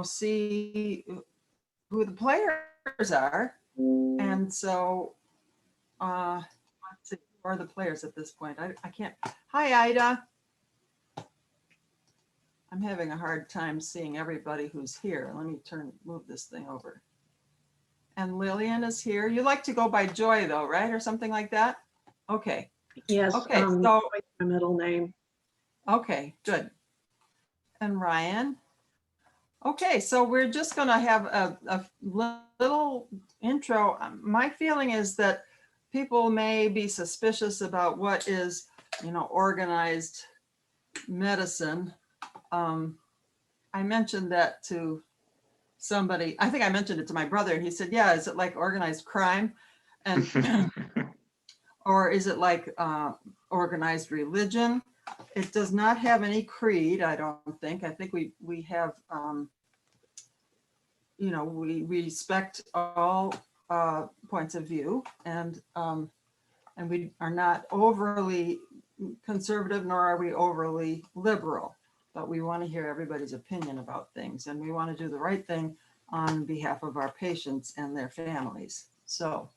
see who the players are. And so, let's see, who are the players at this point? I can't. Hi, Ida. I'm having a hard time seeing everybody who's here. Let me move this thing over. And Lillian is here. You like to go by Joy though, right? Or something like that? Okay. Yes. Okay, so my middle name. Okay, good. And Ryan. Okay, so we're just going to have a little intro. My feeling is that people may be suspicious about what is, organized medicine. I mentioned that to somebody. I think I mentioned it to my brother, and he said, "Yeah, is it like organized crime, and or is it like organized religion?" It does not have any creed, I don't think. I think we have, we respect all points of view, and we are not overly conservative, nor are we overly liberal, but we want to hear everybody's opinion about things, and we want to do the right thing on behalf of our patients and their families. So,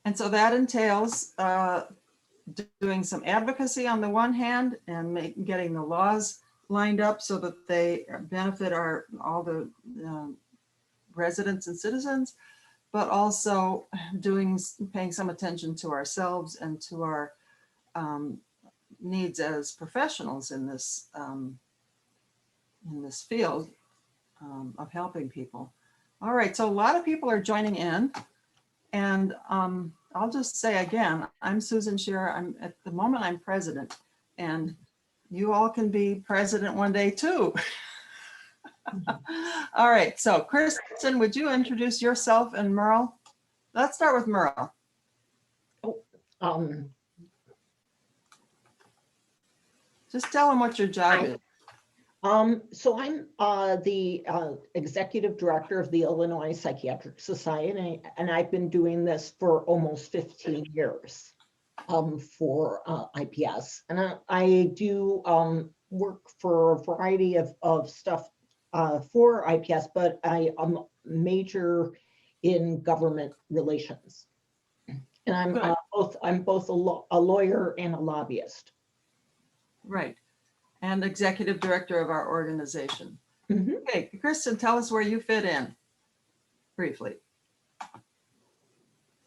and so that entails doing some advocacy on the one hand and getting the laws lined up so that they benefit all the residents and citizens, but also paying some attention to ourselves and to our needs as professionals in this field of helping people. All right, so a lot of people are joining in, and I'll just say again, I'm Susan Scherer. At the moment I'm president, and you all can be president one day too. All right, so Kristen, would you introduce yourself and Merle? Let's start with Merle. Just tell them what your job is. So I'm the executive director of the Illinois Psychiatric Society, and I've been doing this for almost 15 years for IPS. And I do work for a variety of stuff for IPS, but I major in government relations. And I'm both a lawyer and a lobbyist. Right. And executive director of our organization. Mm-hmm. Okay, Kristen, tell us where you fit in briefly.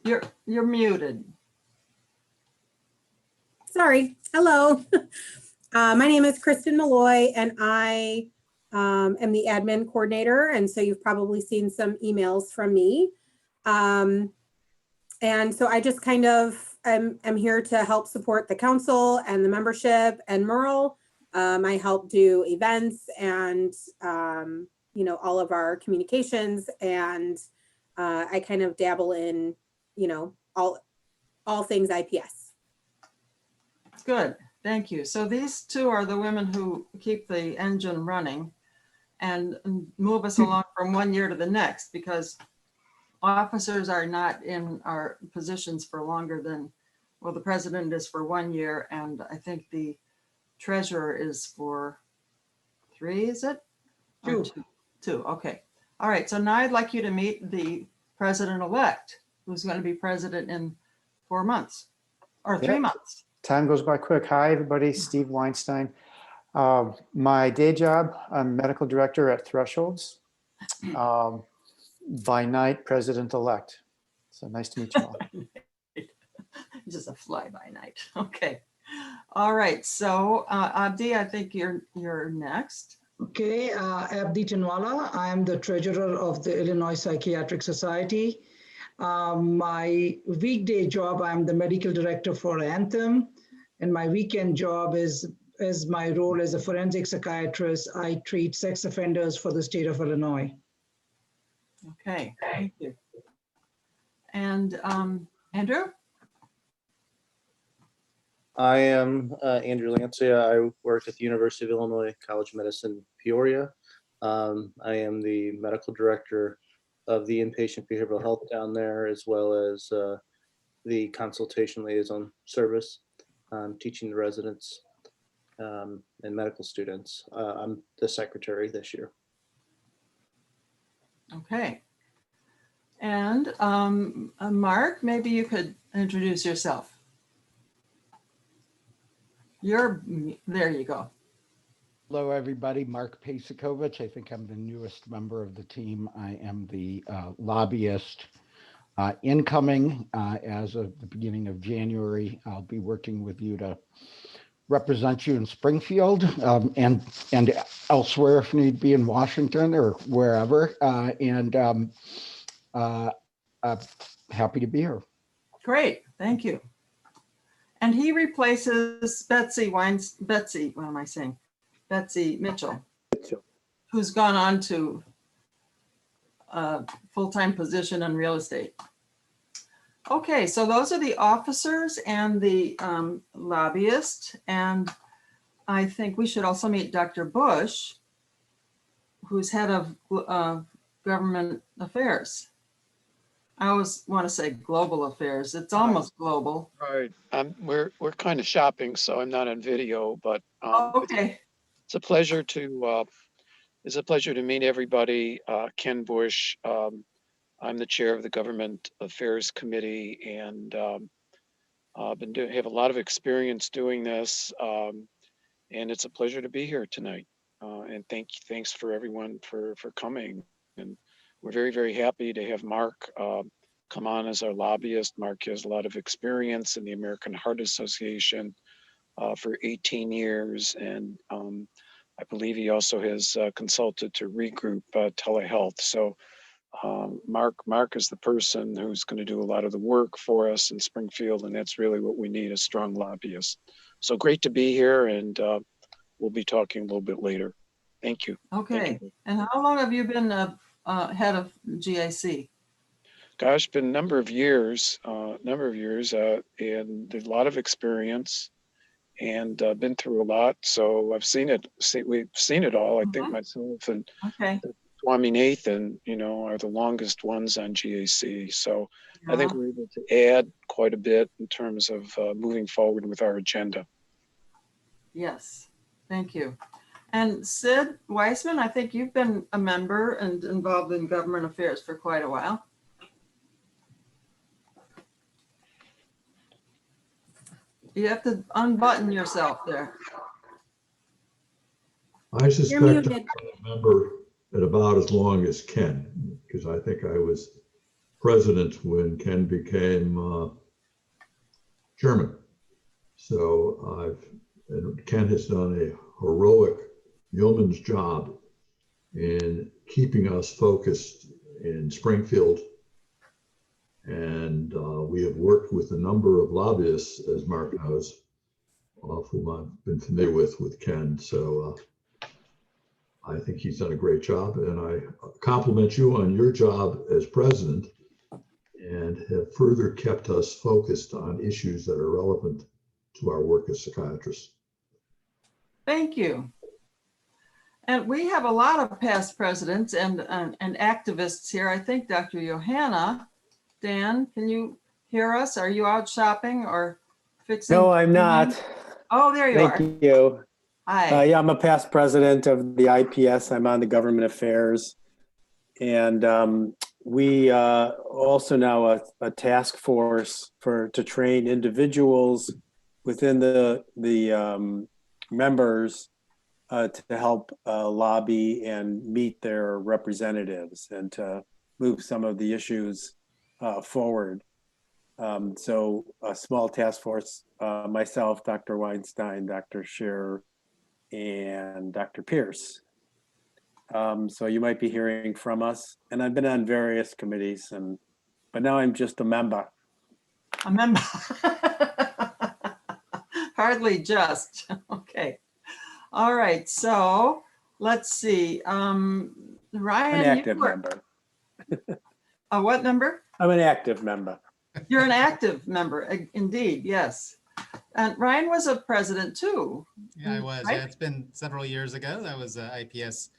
You're muted. Sorry. Hello. My name is Kristen Malloy, and I am the admin coordinator. And so you've probably seen some emails from me. And so I just kind of am here to help support the council and the membership and Merle. I help do events and, all of our communications, and I kind of dabble in, all things IPS. Good, thank you. So these two are the women who keep the engine running and move us along from one year to the next, because officers are not in our positions for longer than, well, the president is for 1 year, and I think the treasurer is for 3, is it? 2. 2, okay. All right, so now I'd like you to meet the president-elect, who's going to be president in 4 months, or 3 months. Time goes by quick. Hi, everybody. Steve Weinstein. My day job, I'm medical director at Thresholds. By night, president-elect. So nice to meet you all. Just a fly-by-night. Okay. All right. So Abdi, I think you're next. Okay, Abdi Tinwala. I am the treasurer of the Illinois Psychiatric Society. My weekday job, I'm the medical director for Anthem, and my weekend job is my role as a forensic psychiatrist. I treat sex offenders for the state of Illinois. Okay, thank you. And Andrew? I am Andrew Lancia. I work at the University of Illinois College of Medicine, Peoria. I am the medical director of the inpatient behavioral health down there, as well as the consultation liaison service, teaching the residents. and medical students. I'm the secretary this year. Okay. And Mark, maybe you could introduce yourself. There you go. Hello, everybody. Mark Pasikovich. I think I'm the newest member of the team. I am the lobbyist incoming as of the beginning of January. I'll be working with you to represent you in Springfield and elsewhere if need be, in Washington or wherever. Happy to be here. Great, thank you. And he replaces Betsy Mitchell, who's gone on to a full-time position in real estate. Okay, so those are the officers and the lobbyist. And I think we should also meet Dr. Bush, who's head of government affairs. I always want to say global affairs. It's almost global. Right. We're kind of shopping, so I'm not on video, but Okay. it's a pleasure to meet everybody. Ken Bush. I'm the chair of the Government Affairs Committee, and have a lot of experience doing this. And it's a pleasure to be here tonight. And thanks for everyone for coming. And we're very, very happy to have Mark come on as our lobbyist. Mark has a lot of experience in the American Heart Association for 18 years. And I believe he also has consulted to Regroup Telehealth. So Mark is the person who's going to do a lot of the work for us in Springfield. And that's really what we need, a strong lobbyist. So great to be here. And we'll be talking a little bit later. Thank you. Okay. Thank you. And how long have you been head of GAC? Gosh, been a number of years, and there's a lot of experience, and been through a lot. So I've seen it. We've seen it all. I think myself and Swami Nathan, are the longest ones on GAC. So I think we're able to add quite a bit in terms of moving forward with our agenda. Yes, thank you. And Sid Weissman, I think you've been a member and involved in government affairs for quite a while. You have to unbutton yourself there. I suspect I'm a member at about as long as Ken, because I think I was president when Ken became chairman. So Ken has done a heroic yeoman's job in keeping us focused in Springfield. And we have worked with a number of lobbyists, as Mark knows, whom I've been familiar with Ken. So I think he's done a great job. And I compliment you on your job as president and have further kept us focused on issues that are relevant to our work as psychiatrists. Thank you. And we have a lot of past presidents and activists here. I think Dr. Johanna. Dan, can you hear us? Are you out shopping or fixing? No, I'm not. Oh, there you are. Thank you. Hi. Yeah, I'm a past president of the IPS. I'm on the government affairs. And we also now a task force to train individuals within the members to help lobby and meet their representatives and to move some of the issues forward. So a small task force, myself, Dr. Weinstein, Dr. Scheer, and Dr. Pierce. So you might be hearing from us. And I've been on various committees, but now I'm just a member. A member. Hardly just. Okay. All right. So let's see. Ryan, An active member. A what member? I'm an active member. You're an active member, indeed, yes. And Ryan was a president too. Yeah, I was. Right? Yeah, it's been several years ago. I was IPS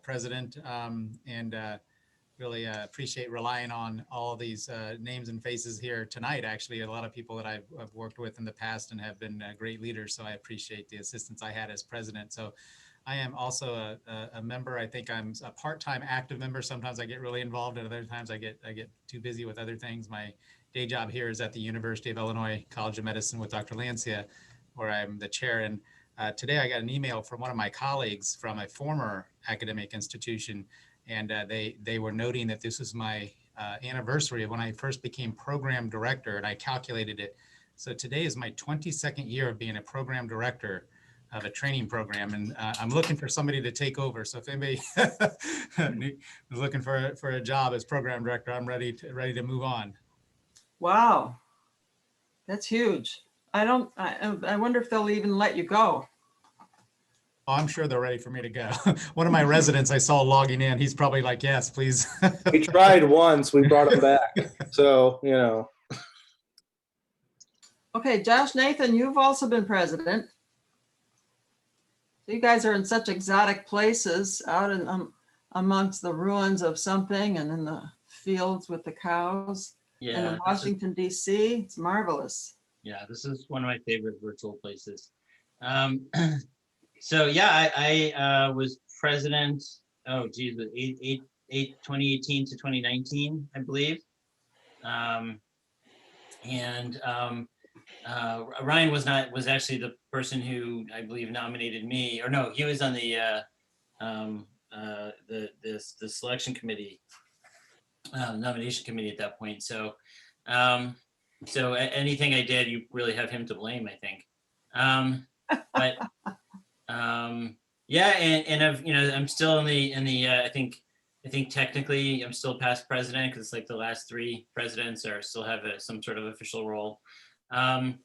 president, and really appreciate relying on all these names and faces here tonight. Actually, a lot of people that I've worked with in the past and have been great leaders. So I appreciate the assistance I had as president. So I am also a member. I think I'm a part-time active member. Sometimes I get really involved, and other times I get too busy with other things. My day job here is at the University of Illinois College of Medicine with Dr. Lancia, where I'm the chair. And today I got an email from one of my colleagues from a former academic institution, and they were noting that this is my anniversary of when I first became program director, and I calculated it. So today is my 22nd year of being a program director of a training program, and I'm looking for somebody to take over. So if anybody is looking for a job as program director, I'm ready to move on. Wow, that's huge. I wonder if they'll even let you go. Oh, I'm sure they're ready for me to go. One of my residents I saw logging in, he's probably like, yes, please. We tried once, we brought him back. So, you know. Okay, Josh, Nathan, you've also been president. So you guys are in such exotic places, out in amongst the ruins of something and in the fields with the cows. Yeah. And in Washington, D.C. It's marvelous. Yeah, this is one of my favorite virtual places. So yeah, I was president, 2018 to 2019, I believe. Ryan was actually the person who I believe nominated me, or no, he was on the selection committee, nomination committee at that point. So anything I did, you really have him to blame, I think. But yeah, and I've, I'm still in the I think technically I'm still past president, because it's like the last 3 presidents still have some sort of official role. And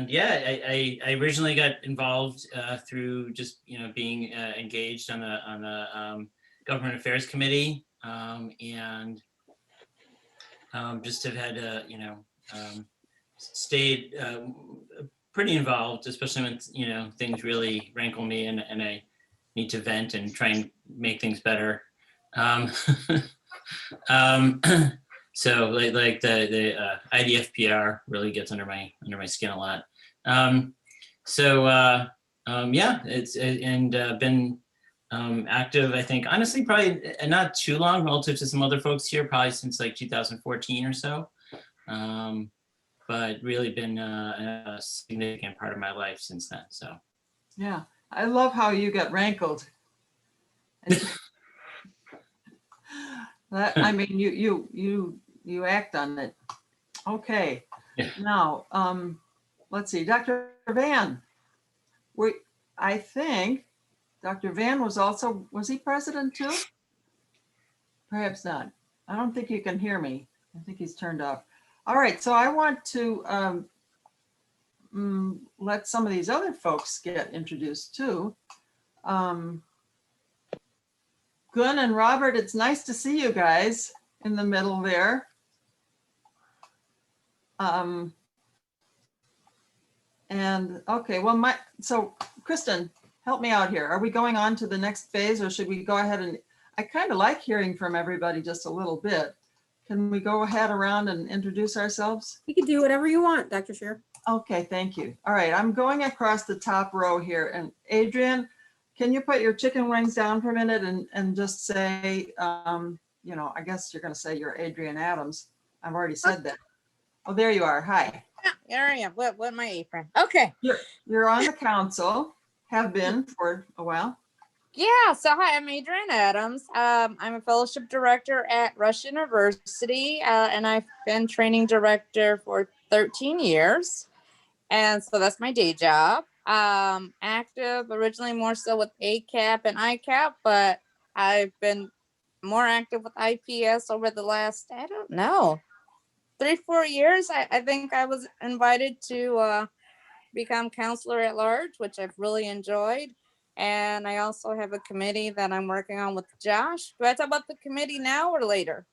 yeah, I originally got involved through just being engaged on the government affairs committee, and just have had stayed pretty involved, especially when things really rankle me and I need to vent and try and make things better. So like the IDFPR really gets under my skin a lot. Yeah, it's been active, I think, honestly, probably not too long relative to some other folks here, probably since like 2014 or so. But really been a significant part of my life since then. So yeah, I love how you got rankled. I mean, you act on it. Okay. Yeah. Now, let's see, Dr. Van. I think Dr. Van was he president too? Perhaps not. I don't think you can hear me. I think he's turned off. All right, so I want to let some of these other folks get introduced too. Gun and Robert, it's nice to see you guys in the middle there. And okay, well, so Kristen, help me out here. Are we going on to the next phase, or should we go ahead and, I kind of like hearing from everybody just a little bit. Can we go ahead around and introduce ourselves? You can do whatever you want, Dr. Scheer. Okay, thank you. All right, I'm going across the top row here. And Adrian, can you put your chicken wings down for a minute and just say, I guess you're going to say you're Adrian Adams. I've already said that. Oh, there you are. Hi. Here I am. What my apron? Okay. You're on the council, have been for a while. Yeah, so hi, I'm Adrian Adams. I'm a fellowship director at Rush University, and I've been training director for 13 years. And so that's my day job. Active originally more so with ACAP and ICAP, but I've been more active with IPS over the last, 3-4 years. I think I was invited to become counselor at large, which I've really enjoyed. And I also have a committee that I'm working on with Josh. Do I talk about the committee now or later?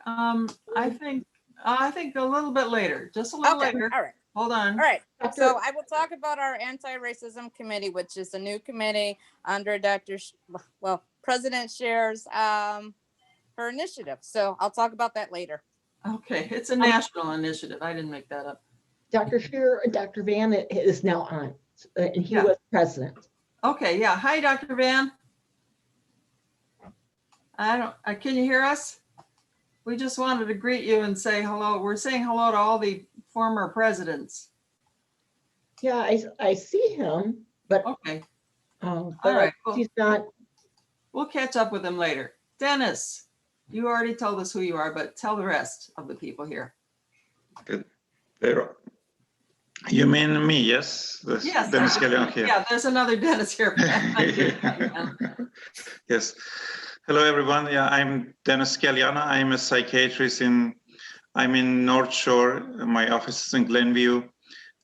I think a little bit later, just a little later. All right. Hold on. All right. So I will talk about our anti-racism committee, which is a new committee under President Scheer's her initiative. So I'll talk about that later. Okay, it's a national initiative. I didn't make that up. Dr. Shear, Dr. Van is now on, and he Yeah. was president. Okay, yeah. Hi, Dr. Van. Can you hear us? We just wanted to greet you and say hello. We're saying hello to all the former presidents. Yeah, I see him, but Okay, all right, cool. he's not. We'll catch up with him later. Dennis, you already told us who you are, but tell the rest of the people here. There. You mean me? Yes. Yes, Dennis Galliano here. yeah, there's another Dennis here. Yes. Hello, everyone. Yeah, I'm Dennis Galliano. I'm a psychiatrist I'm in North Shore. My office is in Glenview,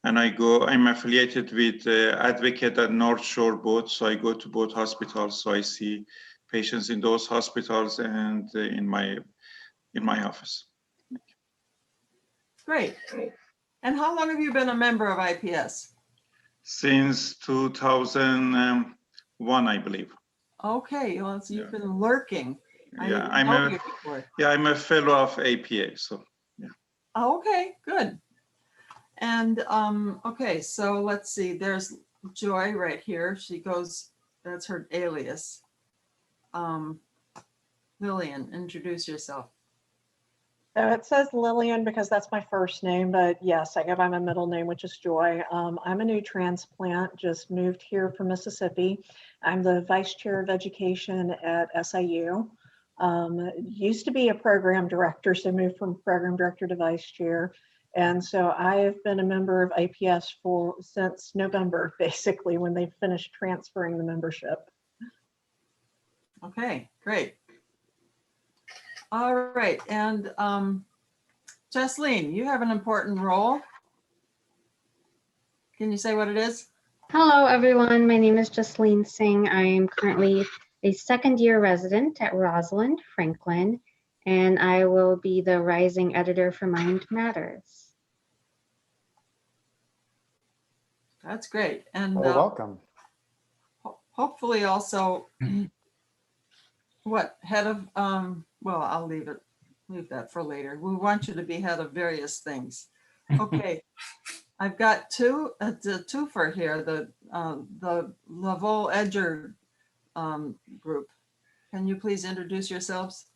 and I'm affiliated with Advocate at North Shore both. So I go to both hospitals. So I see patients in those hospitals and in my office. Great. And how long have you been a member of IPS? Since 2001, I believe. Okay, well, so you've been lurking. Yeah, I'm a fellow of APA. So yeah. Oh, okay, good. And okay, so let's see. There's Joy right here. She goes. That's her alias. Lillian, introduce yourself. So it says Lillian because that's my first name, but yes, I go by my middle name, which is Joy. I'm a new transplant, just moved here from Mississippi. I'm the Vice Chair of Education at SIU. Used to be a program director, so moved from program director to vice chair. And so I've been a member of IPS since November, basically, when they finished transferring the membership. Okay, great. All right, and Jesseline, you have an important role. Can you say what it is? Hello, everyone. My name is Jesseline Singh. I am currently a second-year resident at Rosalind Franklin, and I will be the rising editor for Mind Matters. That's great. And Well, welcome. hopefully also what head of well, I'll leave that for later. We want you to be head of various things. Okay. I've got the twofer here, the Lavol Edger group. Can you please introduce yourselves?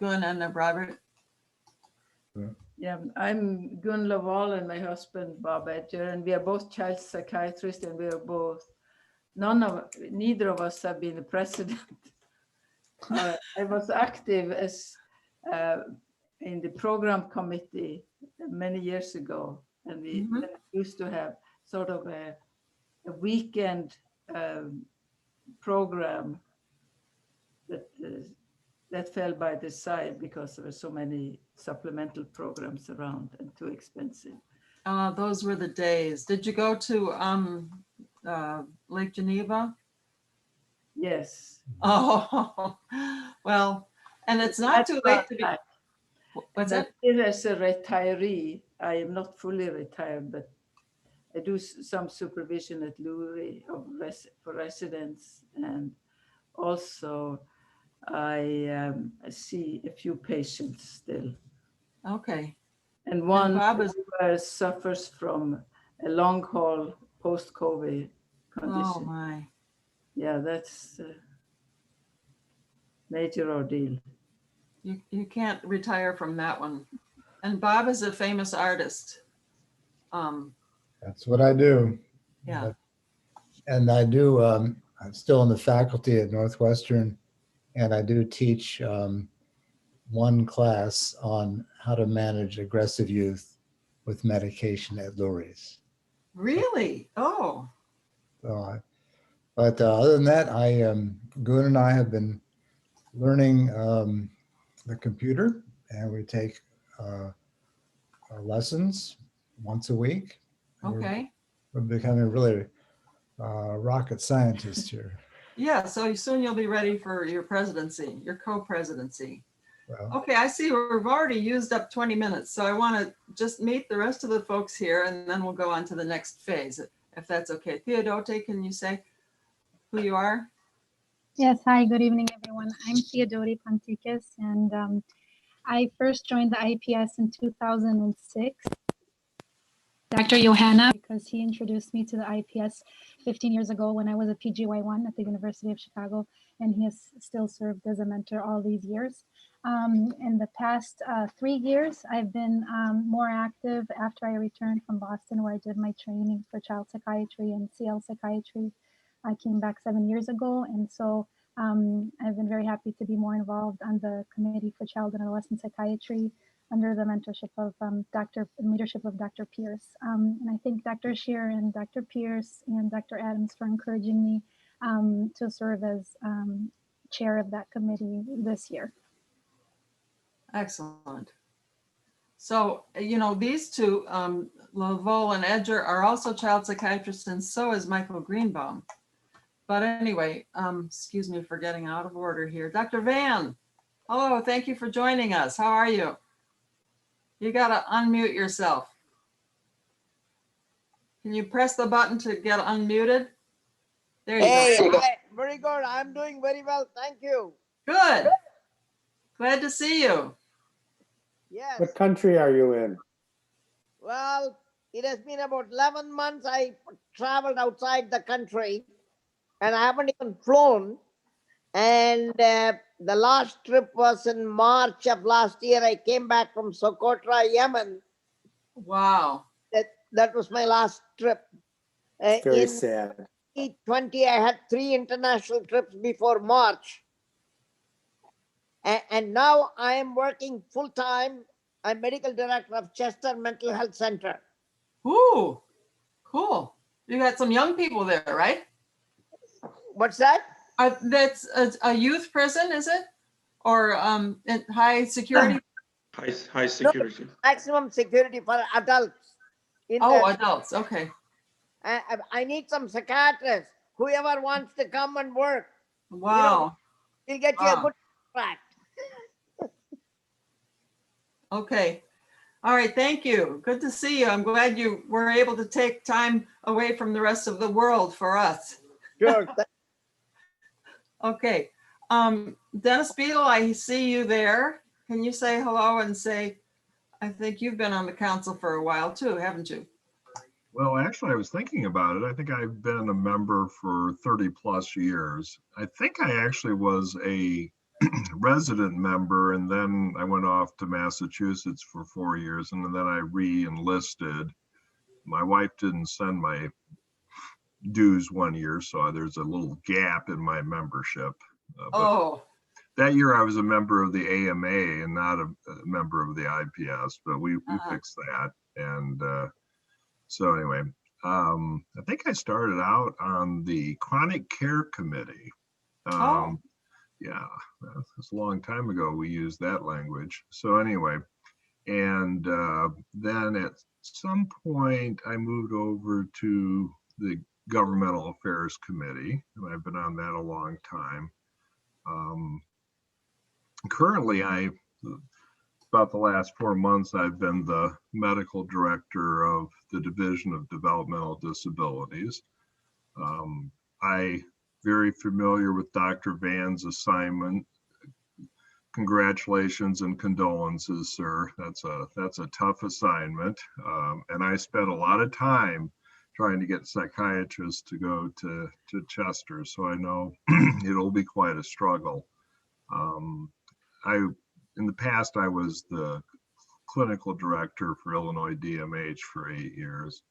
Gun and Robert. Yeah, I'm Gun Lavol and my husband Bob Edger, and we are both child psychiatrists, and we are both, neither of us have been a president. I was active as in the program committee many years ago, and we used to have sort of a weekend program that fell by the side because there were so many supplemental programs around and too expensive. Those were the days. Did you go to Lake Geneva? Yes. Oh, well, and it's not too late to be. What's that? As a retiree, I am not fully retired, but I do some supervision at Lurie for residents, and also I see a few patients still. Okay. And one suffers from a long haul post-COVID condition. Oh my. Yeah, that's a major ordeal. You can't retire from that one. And Bob is a famous artist. That's what I do. Yeah. And I do, I'm still in the faculty at Northwestern, and I do teach one class on how to manage aggressive youth with medication at Lurie's. Really? Oh. So but other than that, Gun and I have been learning the computer, and we take lessons once a week. Okay. We're becoming really rocket scientists here. Yeah, so soon you'll be ready for your presidency, your co-presidency. Well, okay, I see we've already used up 20 minutes, so I want to just meet the rest of the folks here, and then we'll go on to the next phase, if that's okay. Theodote, can you say who you are? Yes, hi, good evening, everyone. I'm Theodori Pantikis, and I first joined the IPS in 2006. Dr. Johanna, because he introduced me to the IPS 15 years ago when I was a PGY1 at the University of Chicago, and he has still served as a mentor all these years. In the past 3 years, I've been more active after I returned from Boston, where I did my training for child psychiatry and CL psychiatry. I came back 7 years ago, and so I've been very happy to be more involved on the Committee for Child and Adolescent Psychiatry under the mentorship of leadership of Dr. Pierce. And I thank Dr. Shear and Dr. Pierce and Dr. Adams for encouraging me to serve as chair of that committee this year. Excellent. So, you know, these two, Lavole and Edger, are also child psychiatrists, and so is Michael Greenbaum. But anyway, excuse me for getting out of order here. Dr. Van, hello, thank you for joining us. How are you? You gotta unmute yourself. Can you press the button to get unmuted? There you go. Hi, very good. I'm doing very well. Thank you. Good. Glad to see you. Yes. What country are you in? Well, it has been about 11 months. I traveled outside the country and I haven't even flown. And the last trip was in March of last year. I came back from Socotra, Yemen. Wow. That was my last trip. Very in sad. 2020, I had 3 international trips before March. And now I am working full-time. I'm medical director of Chester Mental Health Center. Ooh, cool. You got some young people there, right? What's that? That's a youth prison, is it? Or high security? High security. No, maximum security for adults. Adults, okay. I need some psychiatrists. Whoever wants to come and work. Wow. We'll get you a good contract. Okay. All right, thank you. Good to see you. I'm glad you were able to take time away from the rest of the world for us. Sure. Okay. Dennis Beadle, I see you there. Can you say hello and say, I think you've been on the council for a while too, haven't you? Well, actually, I was thinking about it. I think I've been a member for 30 plus years. I think I actually was a resident member, and then I went off to Massachusetts for 4 years, and then I re-enlisted. My wife didn't send my dues 1 year, so there's a little gap in my membership. That year I was a member of the AMA and not a member of the IPS, but we fixed that. And so anyway, I think I started out on the chronic care committee. Yeah, that's a long time ago we used that language. So anyway, and then at some point I moved over to the Governmental Affairs Committee, and I've been on that a long time. Currently, about the last 4 months, I've been the medical director of the Division of Developmental Disabilities. I very familiar with Dr. Van's assignment. Congratulations and condolences, sir. That's a tough assignment. And I spent a lot of time trying to get psychiatrists to go to Chester. So I know it'll be quite a struggle. In the past, I was the clinical director for Illinois DMH for 8 years.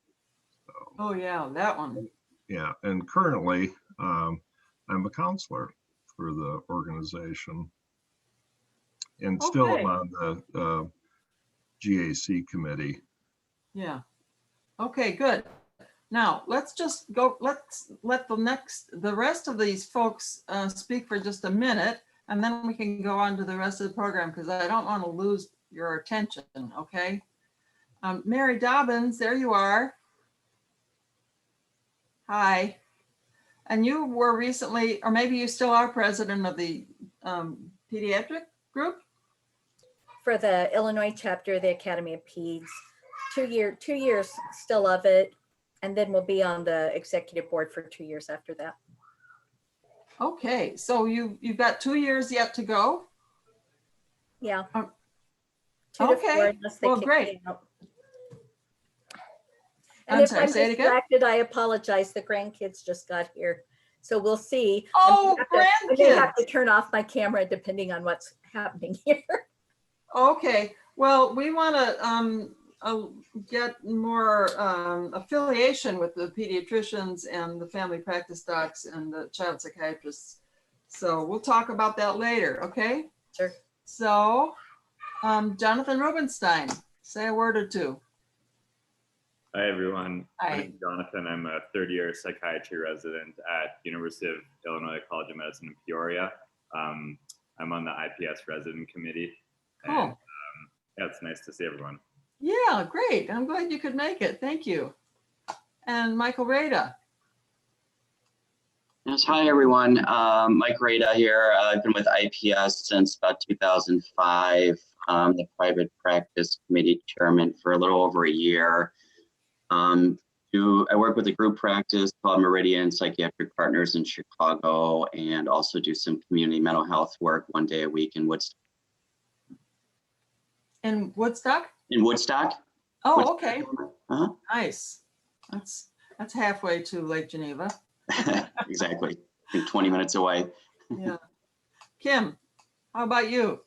Oh yeah, that one. Yeah, and currently I'm a counselor for the organization, and still I'm on the GAC committee. Yeah. Okay, good. Now let's just go. Let's let the rest of these folks speak for just a minute, and then we can go on to the rest of the program because I don't want to lose your attention. Okay. Mary Dobbins, there you are. Hi. And you were recently, or maybe you still are, president of the pediatric group? For the Illinois chapter of the Academy of Peds. 2 years still of it. And then we'll be on the executive board for 2 years after that. Okay, so you've got 2 years yet to go? Yeah. 2 to 4 Okay, unless they well, kick great. me out. I'm And if sorry, I'm say it again? distracted, I apologize. The grandkids just got here. So we'll see. Oh, I may have grandkids. to turn off my camera depending on what's happening here. Okay, well, we want to get more affiliation with the pediatricians and the family practice docs and the child psychiatrists. So we'll talk about that later, okay? Sure. So, Jonathan Rubenstein, say a word or two. Hi, everyone. Hi. My name is Jonathan. I'm a third-year psychiatry resident at University of Illinois College of Medicine in Peoria. I'm on the IPS resident committee. Cool. And, yeah, it's nice to see everyone. Yeah, great. I'm glad you could make it. Thank you. And Michael Rada. Yes, hi everyone. Mike Rada here. I've been with IPS since about 2005. The private practice committee chairman for a little over a year. I work with a group practice called Meridian Psychiatric Partners in Chicago, and also do some community mental health work 1 day a week in Woodstock. In Woodstock? In Woodstock. Oh, Woodstock, okay. uh-huh. Nice. That's halfway to Lake Geneva. Exactly. I think 20 minutes away. Yeah. Kim, how about you?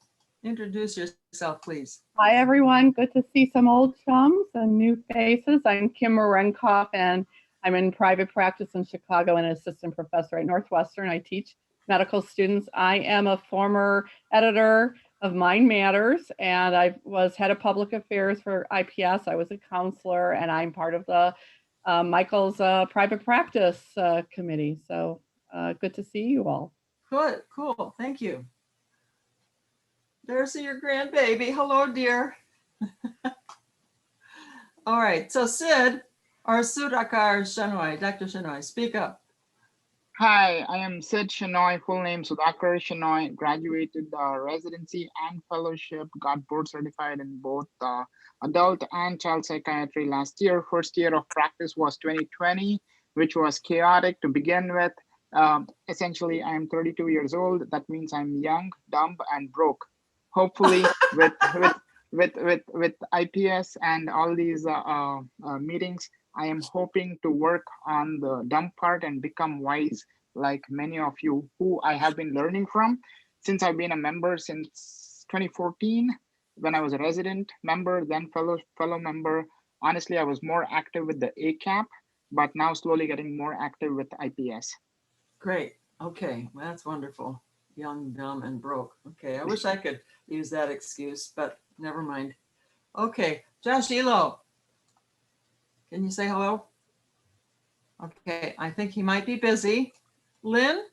Introduce yourself, please. Hi, everyone. Good to see some old chums and new faces. I'm Kim Marenkoff, and I'm in private practice in Chicago and an assistant professor at Northwestern. I teach medical students. I am a former editor of Mind Matters, and I was head of public affairs for IPS. I was a counselor, and I'm part of the Michael's private practice committee. So good to see you all. Good, cool, thank you. There's your grandbaby. Hello, dear. All right, so Sid, or Sudhakar Shenoy, Dr. Shenoy, speak up. Hi, I am Sid Shenoy, full name Sudhakar Shenoy, graduated residency and fellowship, got board certified in both adult and child psychiatry last year. First year of practice was 2020, which was chaotic to begin with. Essentially, I'm 32 years old. That means I'm young, dumb, and broke. Hopefully, with IPS and all these meetings, I am hoping to work on the dumb part and become wise, like many of you who I have been learning from. Since I've been a member since 2014, when I was a resident member, then fellow member. Honestly, I was more active with the ACAP, but now slowly getting more active with IPS. Great, okay, well, that's wonderful. Young, dumb, and broke. Okay, I wish I could use that excuse, but never mind. Okay, Josh Elo. Can you say hello? Okay, I think he might be busy. Lynn?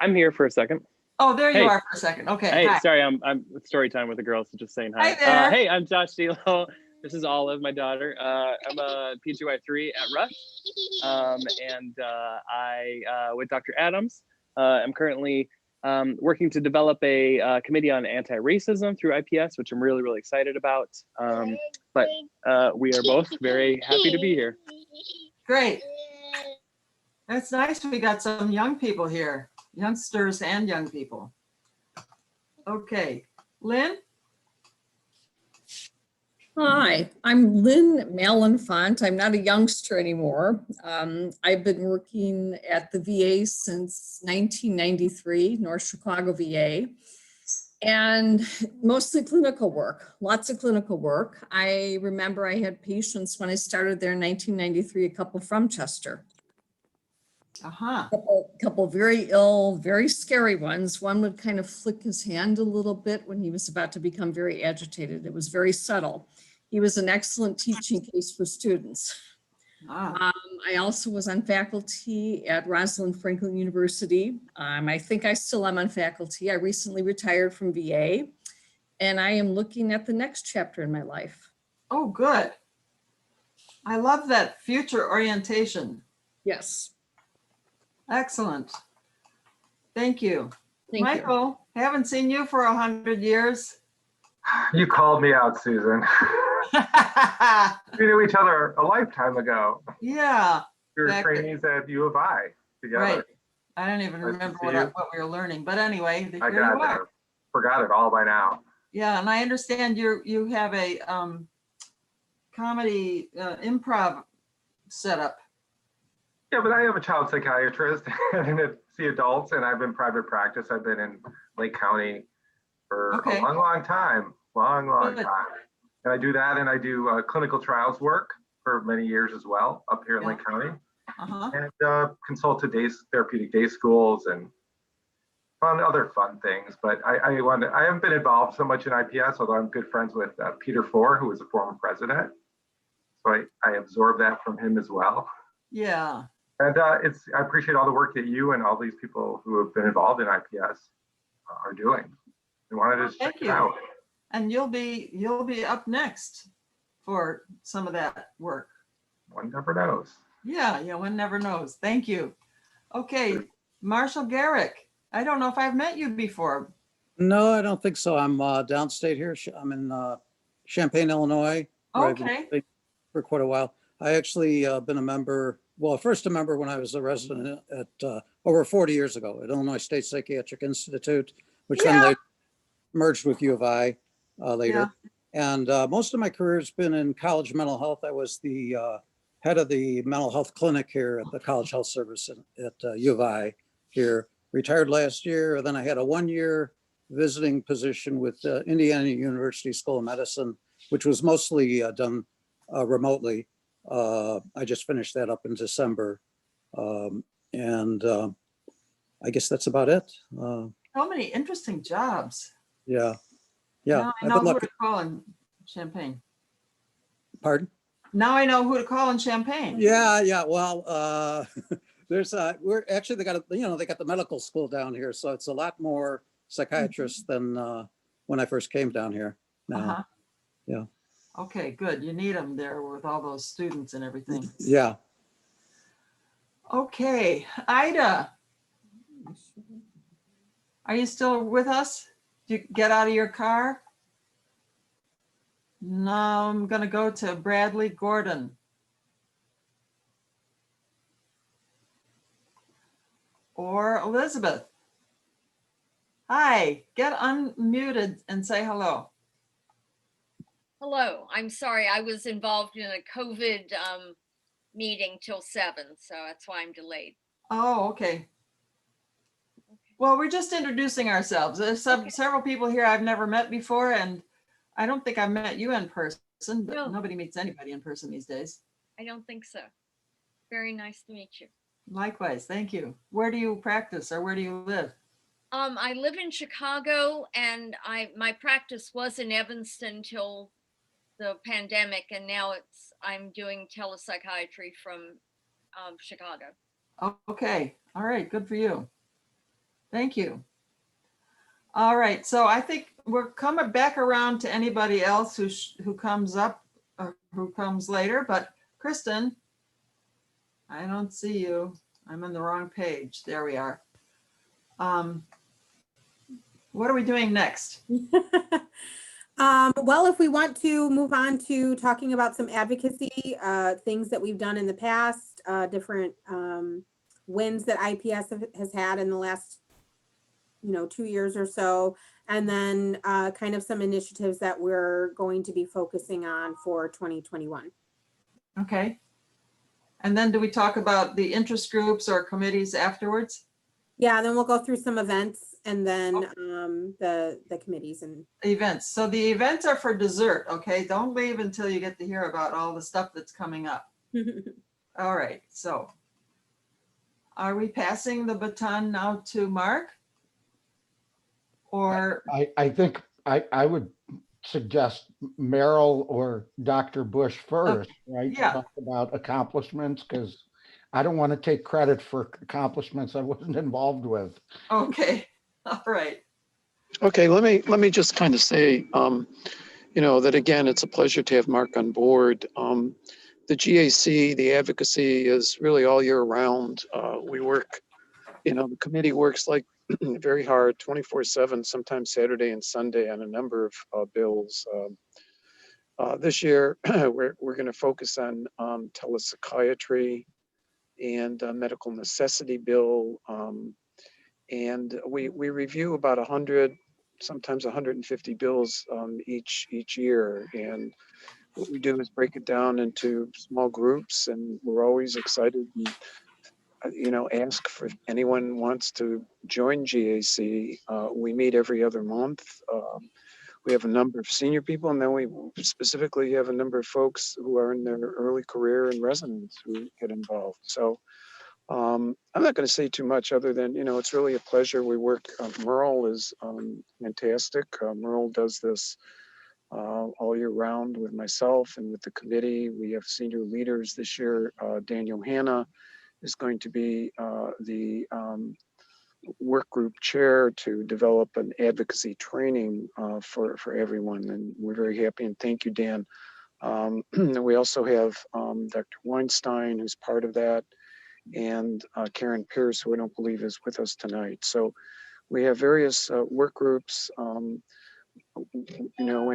I'm here for a second. Oh, there you Hey. are for a second. Okay, Hey, hi. sorry, I'm story time with the girls, so just saying hi. Hi there. Hey, I'm Josh Steele. This is Olive, my daughter. I'm a PGY3 at Rush, and I, with Dr. Adams, I'm currently working to develop a committee on anti-racism through IPS, which I'm really, really excited about. But we are both very happy to be here. Great. That's nice. We got some young people here, youngsters and young people. Okay, Lynn? Hi, I'm Lynn Mellenfont. I'm not a youngster anymore. I've been working at the VA since 1993, North Chicago VA, and mostly clinical work, lots of clinical work. I remember I had patients when I started there in 1993, a couple from Chester. Uh-huh. Couple very ill, very scary ones. One would kind of flick his hand a little bit when he was about to become very agitated. It was very subtle. He was an excellent teaching case for students. Ah. I also was on faculty at Rosalind Franklin University. I think I still am on faculty. I recently retired from VA, and I am looking at the next chapter in my life. Oh, good. I love that future orientation. Yes. Excellent. Thank you. Thank you. Michael, haven't seen you for 100 years. You called me out, Susan. We knew each other a lifetime ago. Yeah. We were exactly. trainees at U of I together. Right. I don't even Nice to remember see what, you. what we were learning, but anyway, I here you got are. it. Forgot it all by now. Yeah, and I understand you have a comedy improv setup. Yeah, but I have a child psychiatrist and I see adults, and I've been private practice. I've been in Lake County for Okay. a long, long time, long Good. time. And I do that, and I do clinical trials work for many years as well up here in Yeah. Lake County, Uh-huh. and consult to therapeutic day schools and other fun things. But I haven't been involved so much in IPS, although I'm good friends with Peter Four, who was a former president. So I absorbed that from him as well. Yeah. And I appreciate all the work that you and all these people who have been involved in IPS are doing. I wanted to just check it out. And you'll be up next for some of that work. One never knows. Yeah, one never knows. Thank you. Okay, Marshall Garrick. I don't know if I've met you before. No, I don't think so. I'm downstate here. I'm in Champaign, Illinois. Where I've been Okay. staying for quite a while. I actually been a member, well, first a member when I was a resident at over 40 years ago at Illinois State Psychiatric Institute, which then later merged with U of I later. And most of my career has been in college mental health. I was the head of the mental health clinic here at the College Health Service at U of I here. Retired last year. Then I had a 1-year visiting position with Indiana University School of Medicine, which was mostly done remotely. I just finished that up in December. And I guess that's about it. So many interesting jobs. Yeah. Now I I've know been who lucky. to call in Champaign. Pardon? Now I know who to call in Champaign. Yeah. Well, there's we're actually they got the medical school down here, so it's a lot more psychiatrists than when I first came down here. Now, Uh-huh. yeah. Okay, good. You need them there with all those students and everything. Yeah. Okay, Ida. Are you still with us? Did you get out of your car? Now I'm going to go to Bradley Gordon. Or Elizabeth. Hi, get unmuted and say hello. Hello, I'm sorry, I was involved in a COVID meeting till 7, so that's why I'm delayed. Oh, okay. Well, we're just introducing ourselves. There's several people here I've never met before, and I don't think I've met you in person, but No. nobody meets anybody in person these days. I don't think so. Very nice to meet you. Likewise, thank you. Where do you practice or where do you live? I live in Chicago, and my practice was in Evanston till the pandemic, and now I'm doing telepsychiatry from Chicago. Okay, all right, good for you. Thank you. All right, so I think we're coming back around to anybody else who comes up or who comes later, but Kristen, I don't see you. I'm on the wrong page. There we are. What are we doing next? Well, if we want to move on to talking about some advocacy, things that we've done in the past, different wins that IPS has had in the last 2 years or so, and then kind of some initiatives that we're going to be focusing on for 2021. Okay. And then do we talk about the interest groups or committees afterwards? Yeah, then we'll go through some events and then the committees and Events. So the events are for dessert, okay? Don't leave until you get to hear about all the stuff that's coming up. All right, so are we passing the baton now to Mark? Or I think I would suggest Merrill or Dr. Bush first, right? yeah. To talk about accomplishments, because I don't want to take credit for accomplishments I wasn't involved with. Okay, all right. Okay, let me just kind of say, that again, it's a pleasure to have Mark on board. The GAC, the advocacy is really all year round. We work, the committee works like very hard, 24/7, sometimes Saturday and Sunday on a number of bills. This year, we're going to focus on telepsychiatry and a medical necessity bill. And we review about 100, sometimes 150 bills each year. And what we do is break it down into small groups, and we're always excited and, ask for if anyone wants to join GAC. We meet every other month. We have a number of senior people, and then we specifically have a number of folks who are in their early career and residents who get involved. So I'm not going to say too much other than, it's really a pleasure. We work, Merle is fantastic. Merle does this all year round with myself and with the committee. We have senior leaders this year. Daniel Hanna is going to be the work group chair to develop an advocacy training for everyone. And we're very happy, and thank you, Dan. We also have Dr. Weinstein, who's part of that, and Karen Pierce, who I don't believe is with us tonight. So we have various work groups, and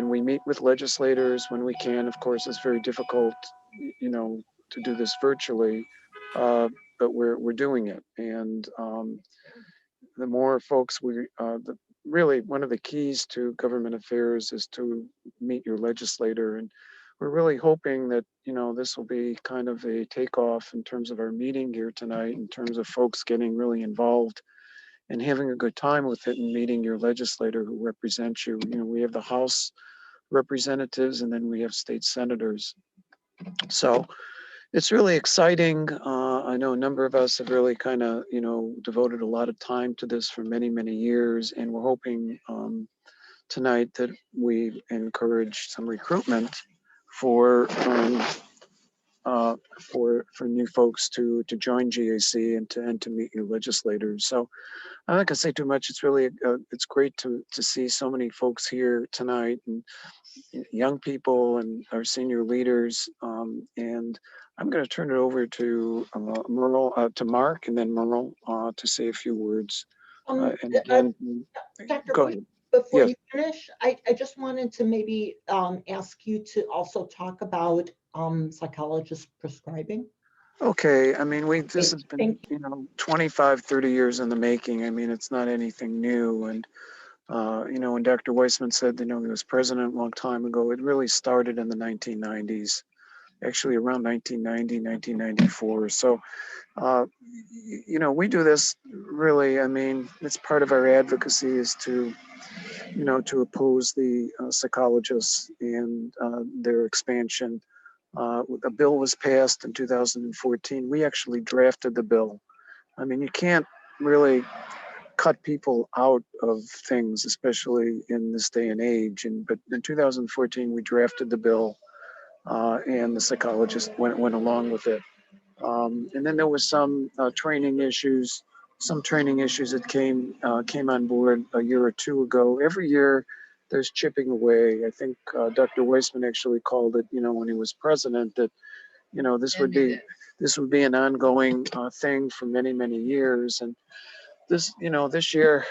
we meet with legislators when we can. Of course, it's very difficult, to do this virtually, but we're doing it. And the more folks really one of the keys to government affairs is to meet your legislator. And we're really hoping that, this will be kind of a takeoff in terms of our meeting here tonight, in terms of folks getting really involved and having a good time with it and meeting your legislator who represents you. We have the House representatives, and then we have state senators. So it's really exciting. I know a number of us have really kind of, devoted a lot of time to this for many, many years. And we're hoping tonight that we encourage some recruitment for new folks to join GAC and to meet your legislators. So I'm not gonna say too much. It's really, it's great to see so many folks here tonight, and young people and our senior leaders. And I'm going to turn it over to Merle, to Mark, and then Merle to say a few words. And again, Dr. go Boyd, ahead. before Yes. you finish, I just wanted to maybe ask you to also talk about psychologist prescribing. Okay, I mean, this has been, 25, 30 years in the making. I mean, it's not anything new. And when Dr. Weissman said, he was president a long time ago, it really started in the 1990s, actually around 1990, 1994. So, we do this really, I mean, it's part of our advocacy is to, to oppose the psychologists and their expansion. A bill was passed in 2014. We actually drafted the bill. I mean, you can't really cut people out of things, especially in this day and age. But in 2014, we drafted the bill, and the psychologist went along with it. And then there was some training issues that came on board a year or two ago. Every year, there's chipping away. I think Dr. Weissman actually called it, when he was president, that this would be an ongoing thing for many, many years. And this year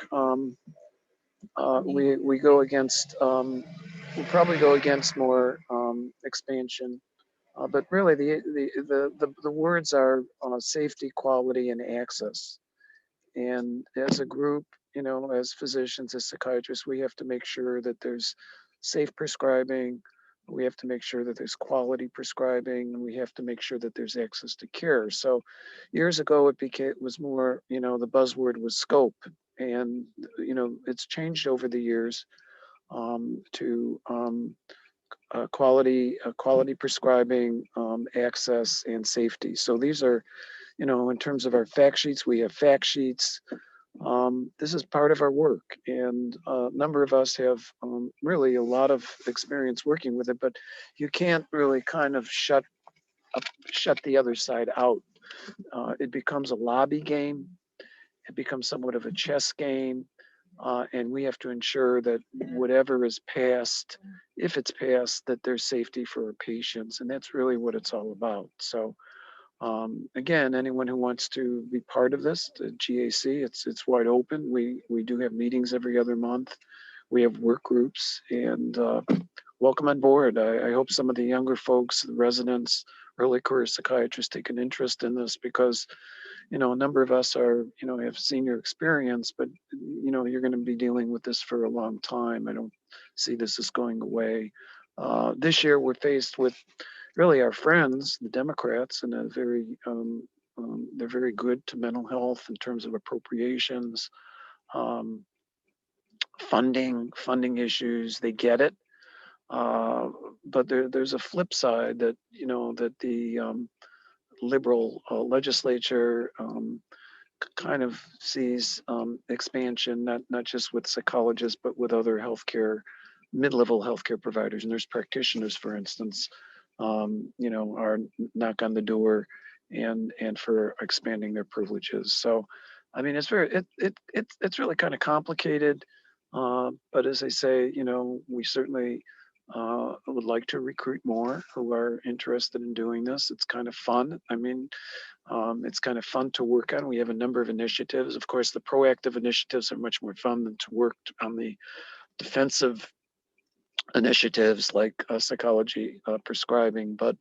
we go against we'll probably go against more expansion, but really the words are safety, quality, and access. And as a group, as physicians, as psychiatrists, we have to make sure that there's safe prescribing. We have to make sure that there's quality prescribing, and we have to make sure that there's access to care. So years ago, it was more, the buzzword was scope. And, it's changed over the years to quality prescribing, access, and safety. So these are, in terms of our fact sheets, we have fact sheets. This is part of our work, and a number of us have really a lot of experience working with it, but you can't really kind of shut the other side out. It becomes a lobby game. It becomes somewhat of a chess game, and we have to ensure that whatever is passed, if it's passed, that there's safety for our patients, and that's really what it's all about. So again, anyone who wants to be part of this, the GAC, it's wide open. We do have meetings every other month. We have work groups, and welcome on board. I hope some of the younger folks, the residents, early career psychiatrists take an interest in this because, a number of us are, have senior experience, but, you're going to be dealing with this for a long time. I don't see this as going away. This year, we're faced with really our friends, the Democrats, and they're very good to mental health in terms of appropriations, funding issues. They get it. But there's a flip side that, that the liberal legislature kind of sees expansion, not just with psychologists, but with other mid-level healthcare providers, nurse practitioners, for instance, are knock on the door and for expanding their privileges. So, I mean, it's really kind of complicated. But as I say, we certainly would like to recruit more who are interested in doing this. It's kind of fun. I mean, it's kind of fun to work on. We have a number of initiatives. Of course, the proactive initiatives are much more fun than to work on the defensive initiatives like psychology prescribing. But,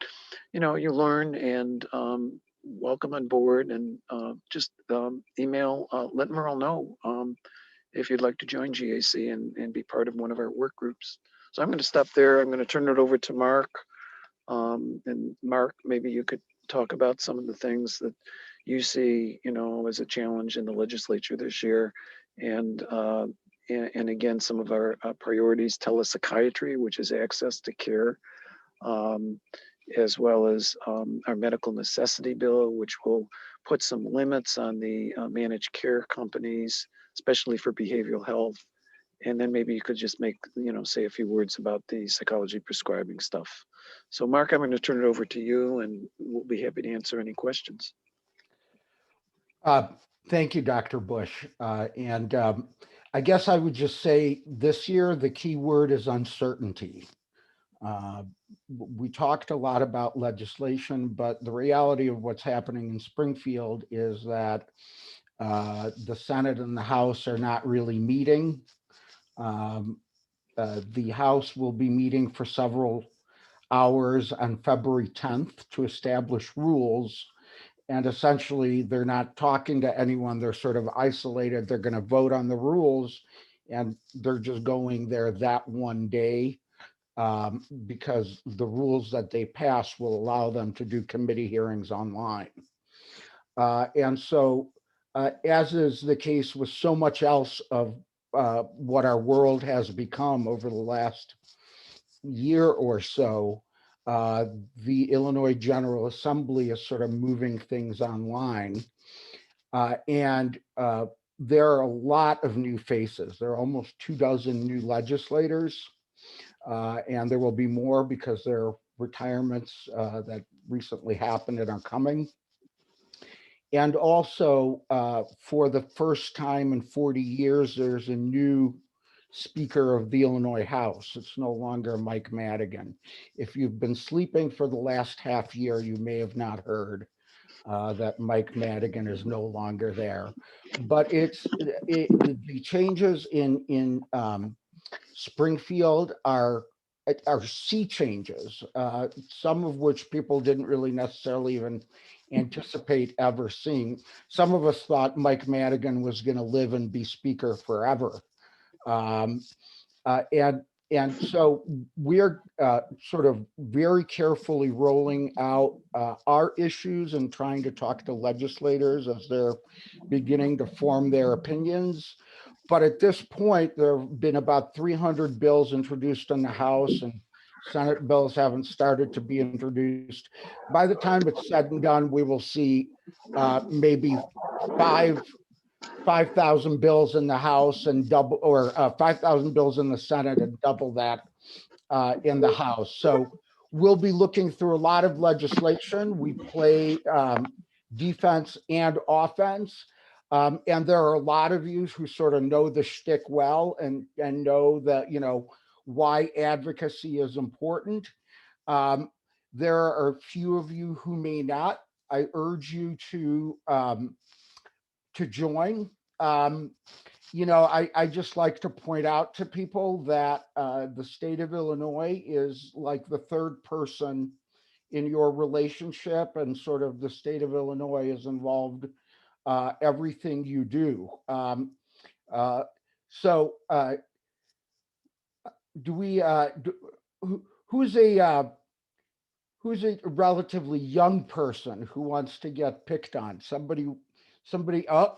you learn and welcome on board, and just email, let Merle know if you'd like to join GAC and be part of one of our work groups. So I'm going to stop there. I'm going to turn it over to Mark. And Mark, maybe you could talk about some of the things that you see, as a challenge in the legislature this year. And again, some of our priorities, telepsychiatry, which is access to care, as well as our medical necessity bill, which will put some limits on the managed care companies, especially for behavioral health. And then maybe you could just say a few words about the psychology prescribing stuff. So Mark, I'm going to turn it over to you, and we'll be happy to answer any questions. Thank you, Dr. Bush. I guess I would just say this year, the key word is uncertainty. We talked a lot about legislation, but the reality of what's happening in Springfield is that the Senate and the House are not really meeting. The House will be meeting for several hours on February 10th to establish rules. And essentially, they're not talking to anyone. They're sort of isolated. They're going to vote on the rules, and they're just going there that one day because the rules that they pass will allow them to do committee hearings online. And so, as is the case with so much else of what our world has become over the last year or so, the Illinois General Assembly is sort of moving things online. And there are a lot of new faces. There are almost 24 new legislators, and there will be more because there are retirements that recently happened and are coming. And also, for the first time in 40 years, there's a new Speaker of the Illinois House. It's no longer Mike Madigan. If you've been sleeping for the last half year, you may have not heard that Mike Madigan is no longer there. But the changes in Springfield are sea changes, some of which people didn't really necessarily even anticipate ever seeing. Some of us thought Mike Madigan was going to live and be Speaker forever. And so we're sort of very carefully rolling out our issues and trying to talk to legislators as they're beginning to form their opinions. But at this point, there have been about 300 bills introduced in the House, and Senate bills haven't started to be introduced. By the time it's said and done, we will see maybe 5,000 bills in the House and 5,000 bills in the Senate and double that in the House. So we'll be looking through a lot of legislation. We play defense and offense. And there are a lot of you who sort of know the shtick well and know that, why advocacy is important. There are a few of you who may not. I urge you to join. I just like to point out to people that the state of Illinois is like the third person in your relationship, and sort of the state of Illinois is involved everything you do. So do we, who's a relatively young person who wants to get picked on? Somebody, oh,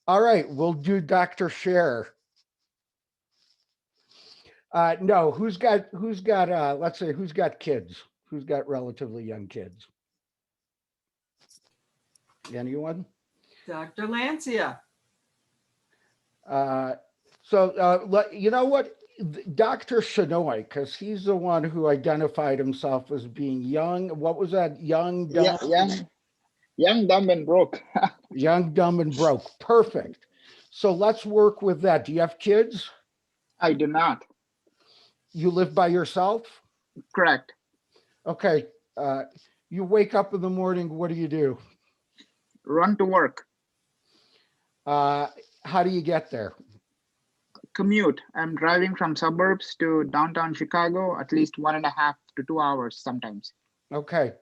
all right, we'll do Dr. Scher. No, who's got, let's say, who's got kids? Who's got relatively young kids? Anyone? Dr. Lancia. You know what? Dr. Shenoy, because he's the one who identified himself as being young. What was that? Young, dumb? Young, dumb, and broke. Young, dumb, and broke. Perfect. So let's work with that. Do you have kids? I do not. You live by yourself? Correct. Okay. You wake up in the morning, what do? Run to work. How do you get there? Commute. I'm driving from suburbs to downtown Chicago, at least 1.5 to 2 hours sometimes. Okay.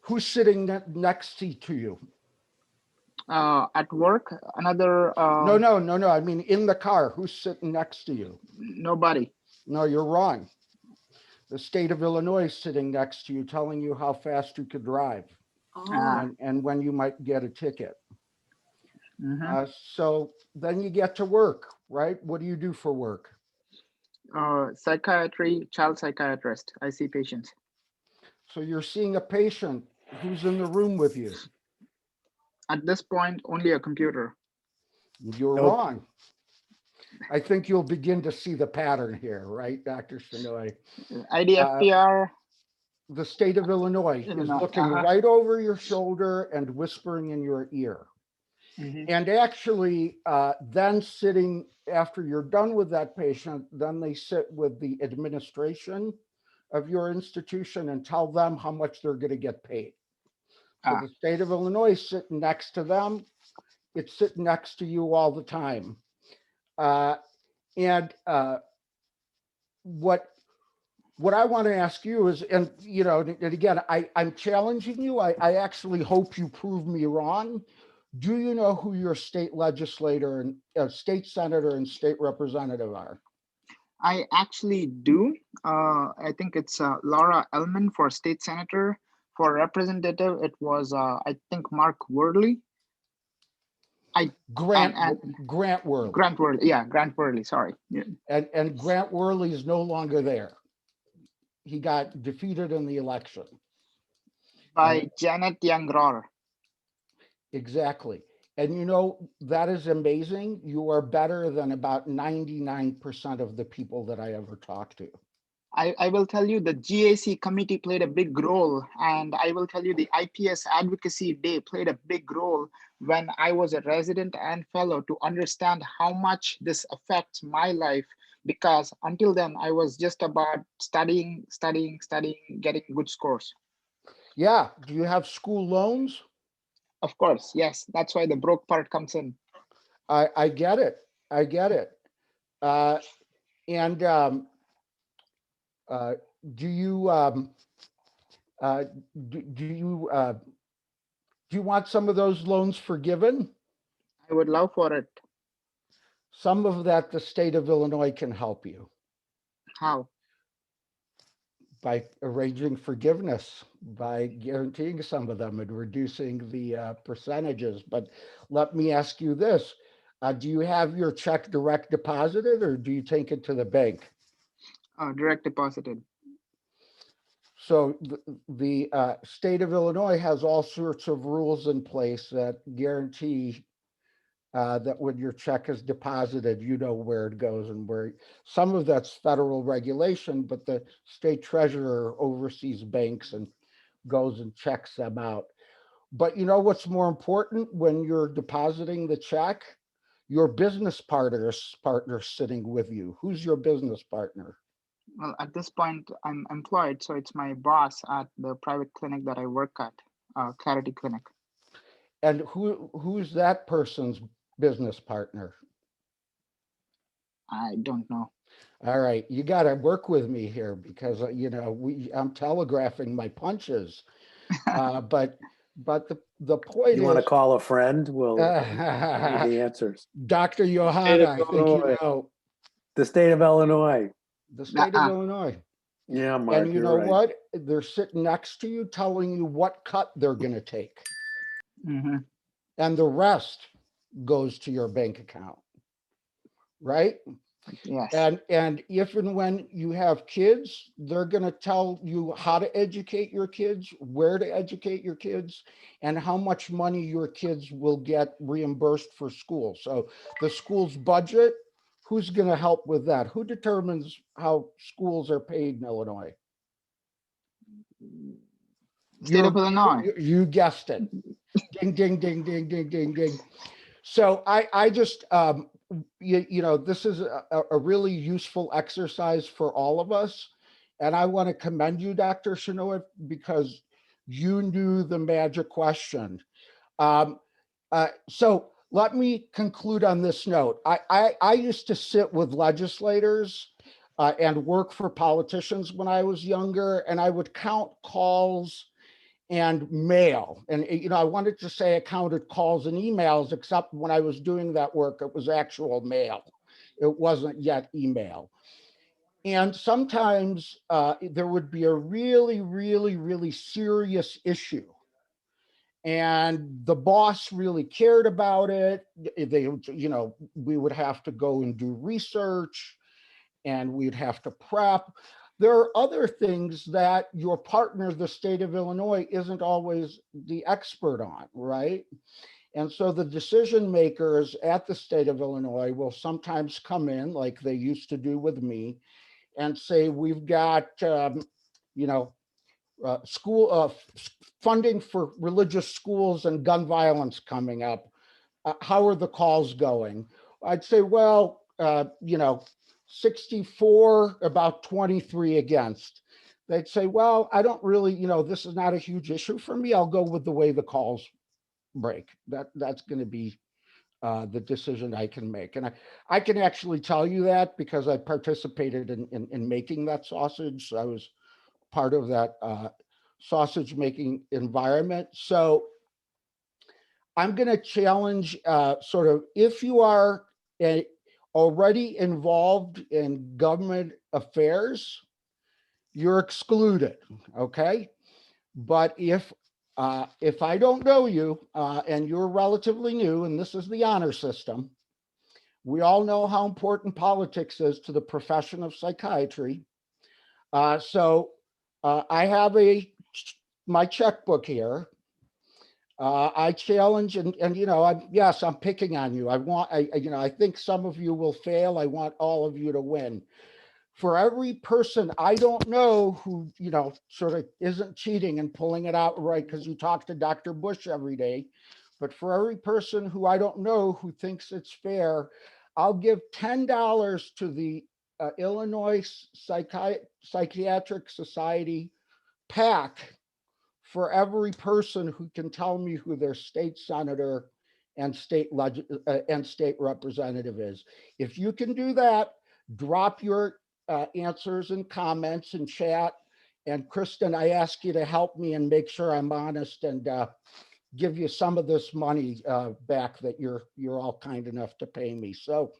Who's sitting next to you? At work, another. No. I mean, in the car, who's sitting next to you? Nobody. No, you're wrong. The state of Illinois is sitting next to you, telling you how fast you could drive and when you might get a ticket. So then you get to work, right? What do you do for work? Psychiatry, child psychiatrist. I see patients. So you're seeing a patient. Who's in the room with you? At this point, only a computer. You're wrong. I think you'll begin to see the pattern here, right, Dr. Shenoy? IDFPR. The state of Illinois is looking right over your shoulder and whispering in your ear. And actually, then sitting, after you're done with that patient, then they sit with the administration of your institution and tell them how much they're going to get paid. So the state of Illinois is sitting next to them. It's sitting next to you all the time. What I want to ask you is, and again, I'm challenging you. I actually hope you prove me wrong. Do you know who your state legislator and state senator and state representative are? I actually do. I think it's Laura Ellman for state senator. For representative, it was I think Mark Worley. Grant Worley. Grant Worley, yeah, Grant Worley. Sorry. Yeah. And Grant Worley is no longer there. He got defeated in the election by Janet Young-Rohr. Exactly. And that is amazing. You are better than about 99% of the people that I ever talked to. I will tell you the GAC committee played a big role, and I will tell you the IPS Advocacy Day played a big role when I was a resident and fellow to understand how much this affects my life, because until then I was just about studying, getting good scores. Yeah. Do you have school loans? Of course, yes. That's why the broke part comes in. I get it. Do you want some of those loans forgiven? I would love for it. Some of that the state of Illinois can help you. How? By arranging forgiveness, by guaranteeing some of them and reducing the percentages. But let me ask you this. Do you have your check direct deposited, or do you take it to the bank? Direct deposited. So the state of Illinois has all sorts of rules in place that guarantee that when your check is deposited, you know where it goes and where. Some of that's federal regulation, but the state treasurer oversees banks and goes and checks them out. But you know what's more important when you're depositing the check? Your business partner sitting with you. Who's your business partner? Well, at this point, I'm employed, so it's my boss at the private clinic that I work at, Clarity Clinic. And who's that person's business partner? I don't know. All right, you got to work with me here because I'm telegraphing my punches. But the point You want to is, call a friend? We'll give you the answers. Dr. State Johanna, of I think you Illinois. know The state of Illinois. the state of Illinois. Yeah, Mark, And you you're know right. what? They're sitting next to you telling you what cut they're going to take. And the rest goes to your bank account. Right? Yes. And if and when you have kids, they're going to tell you how to educate your kids, where to educate your kids, and how much money your kids will get reimbursed for school. So the school's budget, who's going to help with that? Who determines how schools are paid in Illinois? State of Illinois. You guessed it. Ding, ding, ding, ding, ding, ding, ding. So I just, this is a really useful exercise for all of us. And I want to commend you, Dr. Shanoa, because you knew the magic question. So let me conclude on this note. I used to sit with legislators and work for politicians when I was younger, and I would count calls and mail. And, I wanted to say I counted calls and emails, except when I was doing that work, it was actual mail. It wasn't yet email. And sometimes there would be a really, really, really serious issue. And the boss really cared about it. We would have to go and do research and we'd have to prep. There are other things that your partner, the state of Illinois, isn't always the expert on, right? And so the decision makers at the state of Illinois will sometimes come in, like they used to do with me, and say, we've got, school funding for religious schools and gun violence coming up. How are the calls going? I'd say, well, 64, about 23 against. They'd say, well, I don't really, this is not a huge issue for me. I'll go with the way the calls break. That's going to be the decision I can make. And I can actually tell you that because I participated in making that sausage. So I was part of that sausage making environment. So I'm going to challenge sort of, if you are already involved in government affairs, you're excluded, okay? But if I don't know you and you're relatively new, and this is the honor system, we all know how important politics is to the profession of psychiatry. So I have my checkbook here. I challenge and yes, I'm picking on you. I think some of you will fail. I want all of you to win. For every person I don't know who, sort of isn't cheating and pulling it out right because you talk to Dr. Bush every day, but for every person who I don't know who thinks it's fair, I'll give $10 to the Illinois Psychiatric Society PAC for every person who can tell me who their state senator and state representative is. If you can do that, drop your answers and comments in chat. And Kristen, I ask you to help me and make sure I'm honest and give you some of this money back that you're all kind enough to pay me. So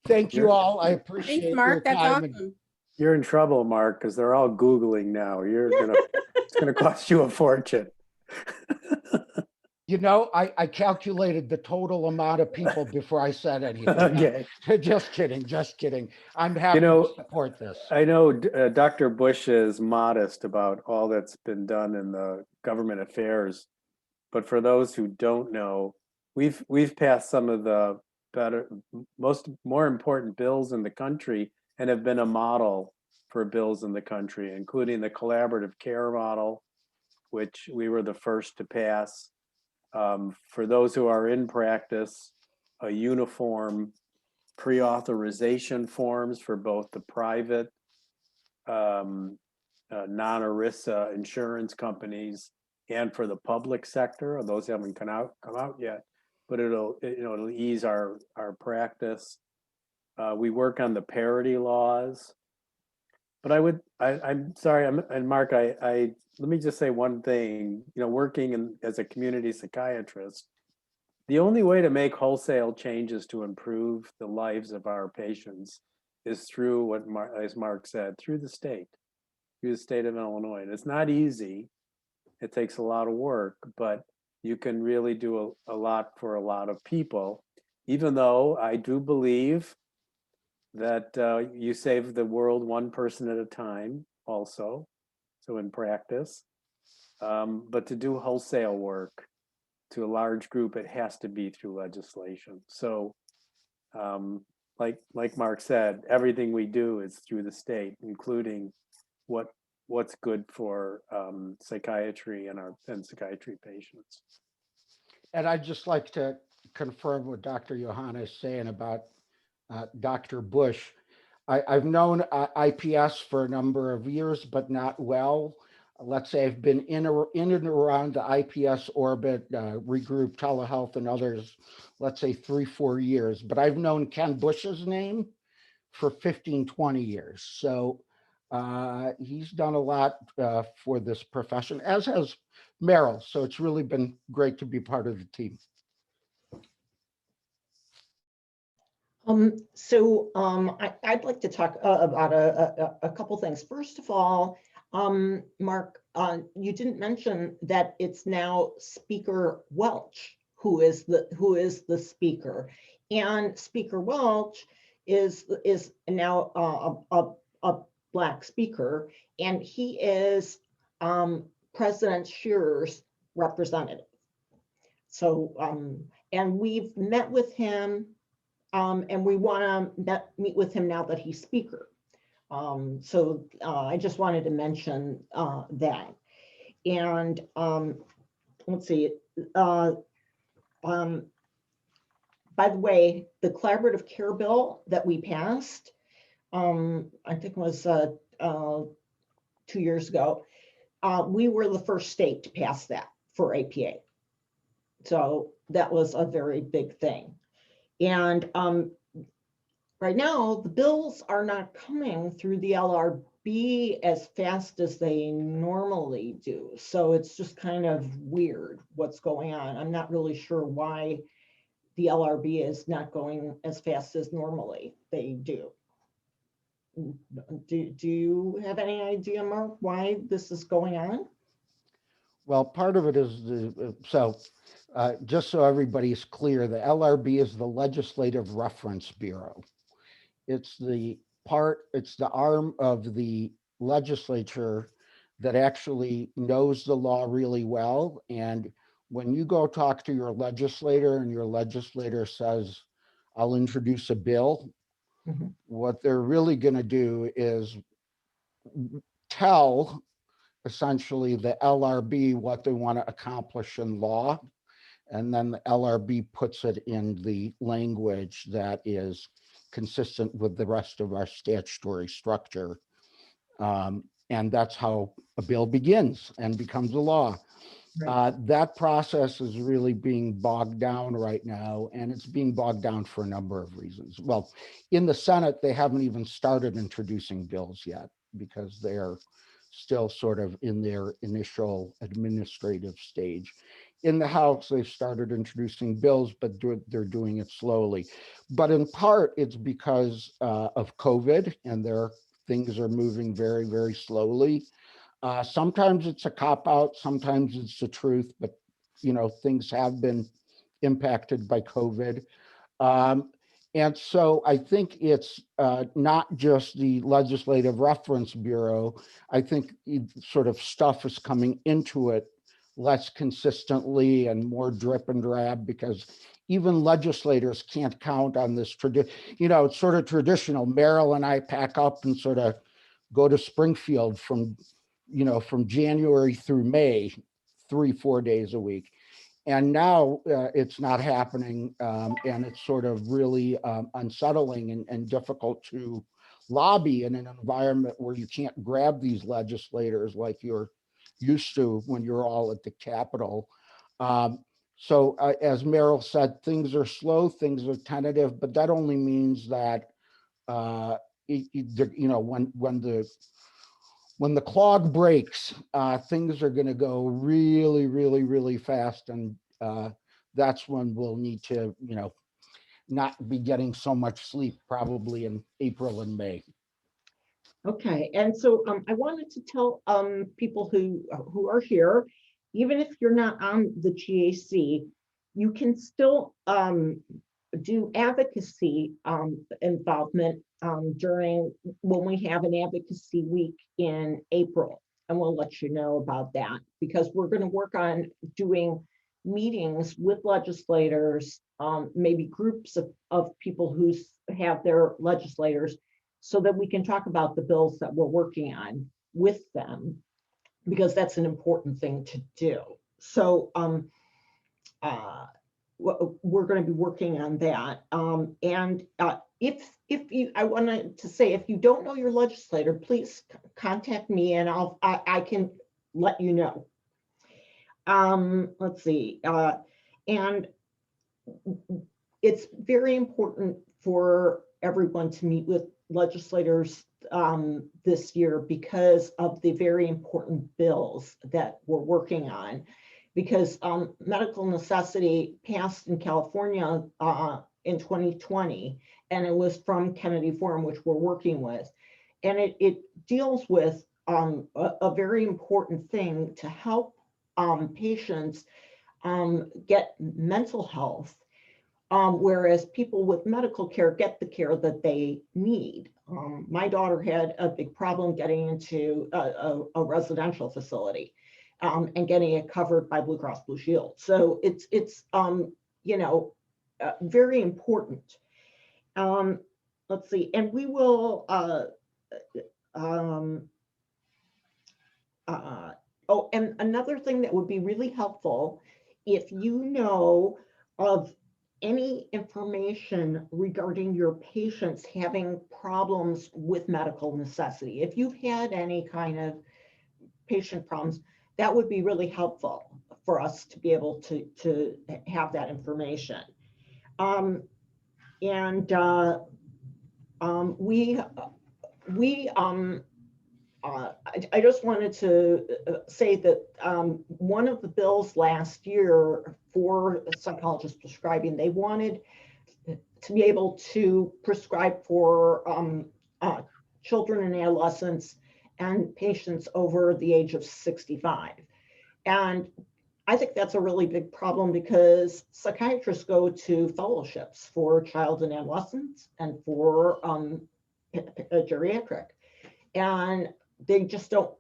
thank you all. I appreciate Thanks, Mark. your time. That's awesome. You're in trouble, Mark, because they're all Googling now. It's gonna cost you a fortune. I calculated the total amount of people before I said anything. Okay. Just kidding. I'm happy to support this. I know Dr. Bush is modest about all that's been done in the government affairs, but for those who don't know, we've passed some of the more important bills in the country and have been a model for bills in the country, including the collaborative care model, which we were the first to pass. For those who are in practice, a uniform pre-authorization forms for both the private non-ERISA insurance companies and for the public sector. Those haven't come out yet, but it'll ease our practice. We work on the parity laws. But I'm sorry, and Mark, let me just say one thing, working as a community psychiatrist, the only way to make wholesale changes to improve the lives of our patients is through as Mark said, through the state of Illinois. And it's not easy. It takes a lot of work, but you can really do a lot for a lot of people, even though I do believe that you save the world one person at a time also, so in practice. But to do wholesale work to a large group, it has to be through legislation. So like Mark said, everything we do is through the state, including what's good for psychiatry and psychiatry patients. And I'd just like to confirm what Dr. Johanna is saying about Dr. Bush. I've known IPS for a number of years, but not well. Let's say I've been in and around the IPS orbit, Regroup, Telehealth, and others, let's say 3-4 years. But I've known Ken Bush's name for 15-20 years. So he's done a lot for this profession, as has Meryl. So it's really been great to be part of the team. I'd like to talk about a couple things. First of all, Mark, you didn't mention that it's now Speaker Welch who is the speaker, and Speaker Welch is now a Black speaker, and he is President Shearer's representative. So, and we've met with him. And we want to meet with him now that he's speaker. So I just wanted to mention that. And let's see. By the way, the collaborative care bill that we passed, I think it was 2 years ago, we were the first state to pass that for APA. So that was a very big thing. And right now, the bills are not coming through the LRB as fast as they normally do. So it's just kind of weird what's going on. I'm not really sure why the LRB is not going as fast as normally they do. Do you have any idea, Mark, why this is going on? Well, part of it is just so everybody's clear, the LRB is the Legislative Reference Bureau. It's the arm of the legislature that actually knows the law really well. And when you go talk to your legislator and your legislator says, I'll introduce a bill, what they're really going to do is tell essentially the LRB what they want to accomplish in law. And then the LRB puts it in the language that is consistent with the rest of our statutory structure. And that's how a bill begins and becomes a law. Right. That process is really being bogged down right now, and it's being bogged down for a number of reasons. Well, in the Senate, they haven't even started introducing bills yet because they're still sort of in their initial administrative stage. In the House, they've started introducing bills, but they're doing it slowly. But in part, it's because of COVID, and things are moving very, very slowly. Sometimes it's a cop-out, sometimes it's the truth, but things have been impacted by COVID. And so I think it's not just the Legislative Reference Bureau. I think sort of stuff is coming into it less consistently and more drip and drab, because even legislators can't count on this tradition. It's sort of traditional. Meryl and I pack up and sort of go to Springfield from January through May, 3-4 days a week. And now it's not happening, and it's sort of really unsettling and difficult to lobby in an environment where you can't grab these legislators like you're used to when you're all at the Capitol. So as Meryl said, things are slow, things are tentative, but that only means that when the clog breaks, things are going to go really, really, really fast, and that's when we'll need to, not be getting so much sleep, probably in April and May. Okay, and so I wanted to tell people who are here, even if you're not on the GAC, you can still do advocacy involvement during when we have an advocacy week in April, and we'll let you know about that, because we're going to work on doing meetings with legislators, maybe groups of people who have their legislators, so that we can talk about the bills that we're working on with them, because that's an important thing to do. So we're going to be working on that. If you, I wanted to say, if you don't know your legislator, please contact me and I can let you know. Let's see, and it's very important for everyone to meet with legislators this year because of the very important bills that we're working on. Because medical necessity passed in California in 2020, and it was from Kennedy Forum, which we're working with. And it deals with a very important thing to help patients get mental health, whereas people with medical care get the care that they need. My daughter had a big problem getting into a residential facility and getting it covered by Blue Cross Blue Shield. So it's very important. Let's see, and we will, oh, and another thing that would be really helpful, if you know of any information regarding your patients having problems with medical necessity, if you've had any kind of patient problems, that would be really helpful for us to be able to have that information. I just wanted to say that one of the bills last year for psychologist prescribing, they wanted to be able to prescribe for children and adolescents and patients over the age of 65. And I think that's a really big problem, because psychiatrists go to fellowships for child and adolescents and for geriatric, and they just want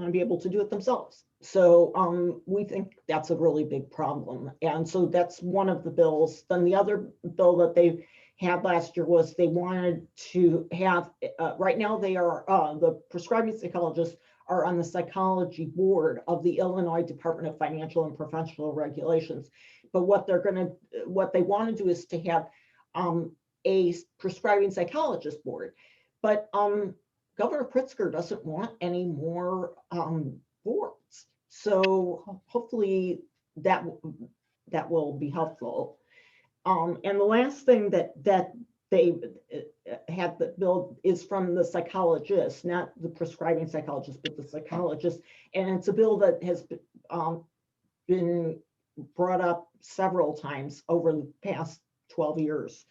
to be able to do it themselves. So we think that's a really big problem. And so that's one of the bills. Then the other bill that they had last year was they wanted to have, right now they are, the prescribing psychologists are on the psychology board of the Illinois Department of Financial and Professional Regulations. But what they want to do is to have a prescribing psychologist board. But Governor Pritzker doesn't want any more boards. So hopefully that will be helpful. And the last thing that they had the bill is from the psychologist, not the prescribing psychologist, but the psychologist. And it's a bill that has been brought up several times over the past 12 years.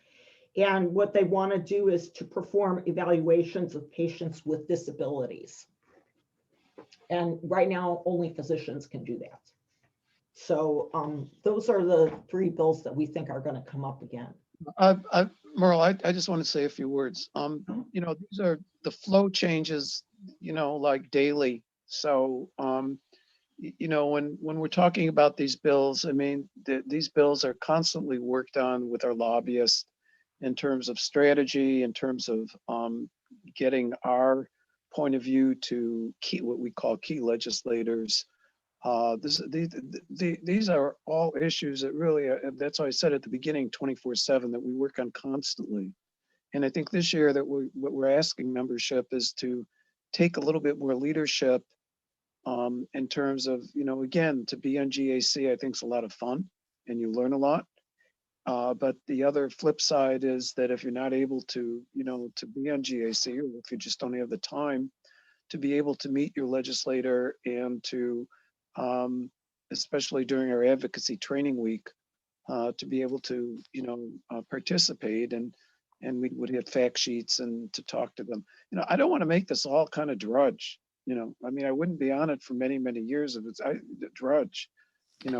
And what they want to do is to perform evaluations of patients with disabilities. And right now, only physicians can do that. So those are the three bills that we think are going to come up again. Merle, I just want to say a few words. These are the flow changes, like daily. So, when we're talking about these bills, I mean, these bills are constantly worked on with our lobbyists in terms of strategy, in terms of getting our point of view to what we call key legislators. These are all issues that really, that's why I said at the beginning, 24/7, that we work on constantly. And I think this year that what we're asking membership is to take a little bit more leadership in terms of, again, to be on GAC, I think is a lot of fun and you learn a lot. But the other flip side is that if you're not able to, to be on GAC, or if you just don't have the time to be able to meet your legislator and to, especially during our advocacy training week, to be able to, participate and we would have fact sheets and to talk to them. I don't want to make this all kind of drudge. I mean, I wouldn't be on it for many, many years if it's drudge. It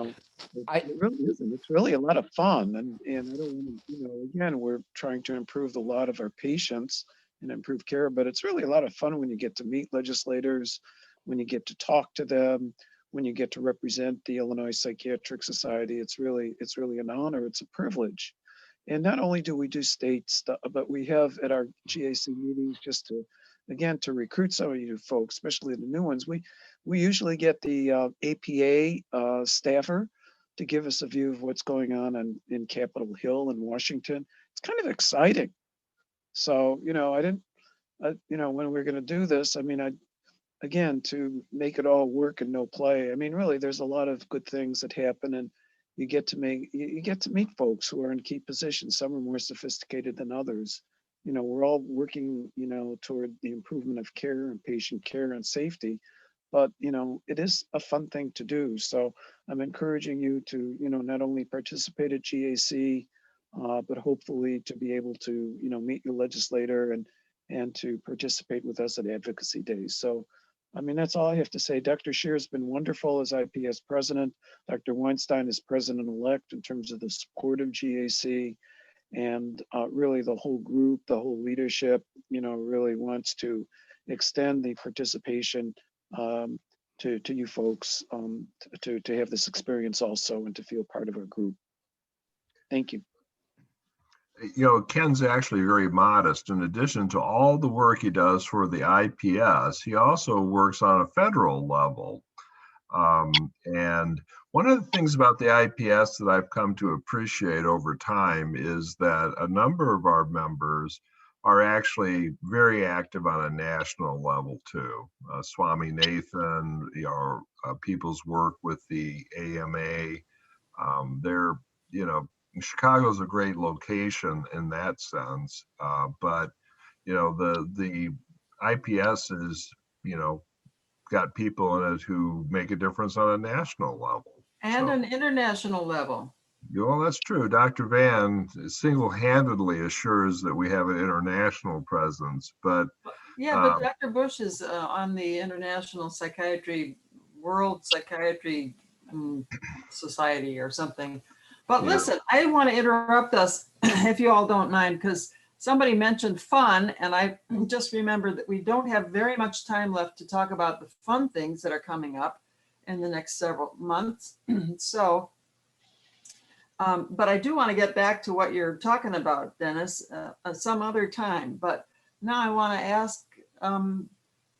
really isn't. It's really a lot of fun, and I don't want to. Again, we're trying to improve the lot of our patients and improve care, but it's really a lot of fun when you get to meet legislators, when you get to talk to them, when you get to represent the Illinois Psychiatric Society. It's really an honor. It's a privilege. And not only do we do state stuff, but we have at our GAC meetings, just to, again, to recruit some of you folks, especially the new ones, we usually get the APA staffer to give us a view of what's going on in Capitol Hill and Washington. It's kind of exciting. So, I didn't, when we're going to do this, I mean, again, to make it all work and no play. I mean, really, there's a lot of good things that happen, and you get to meet folks who are in key positions. Some are more sophisticated than others. We're all working, toward the improvement of care and patient care and safety, but, it is a fun thing to do. So I'm encouraging you to, not only participate at GAC, but hopefully to be able to, meet your legislator and to participate with us at advocacy days. So, I mean, that's all I have to say. Dr. Scheer has been wonderful as IPS president. Dr. Weinstein is president-elect in terms of the support of GAC, and really the whole group, the whole leadership, really wants to extend the participation to you folks to have this experience also and to feel part of our group. Thank you. Ken's actually very modest. In addition to all the work he does for the IPS, he also works on a federal level. And one of the things about the IPS that I've come to appreciate over time is that a number of our members are actually very active on a national level too. Swami Nathan, people's work with the AMA, they're, Chicago's a great location in that sense, but the IPS is got people in it who make a difference on a national level and an international level. Well, that's true. Dr. Van single-handedly assures that we have an international presence, but yeah, but Dr. Bush is on the International Psychiatry, World Psychiatry Society or something. But listen, I want to interrupt us, if you all don't mind, because somebody mentioned fun, and I just remembered that we don't have very much time left to talk about the fun things that are coming up in the next several months. So, but I do want to get back to what you're talking about, Dennis, some other time. But now I want to ask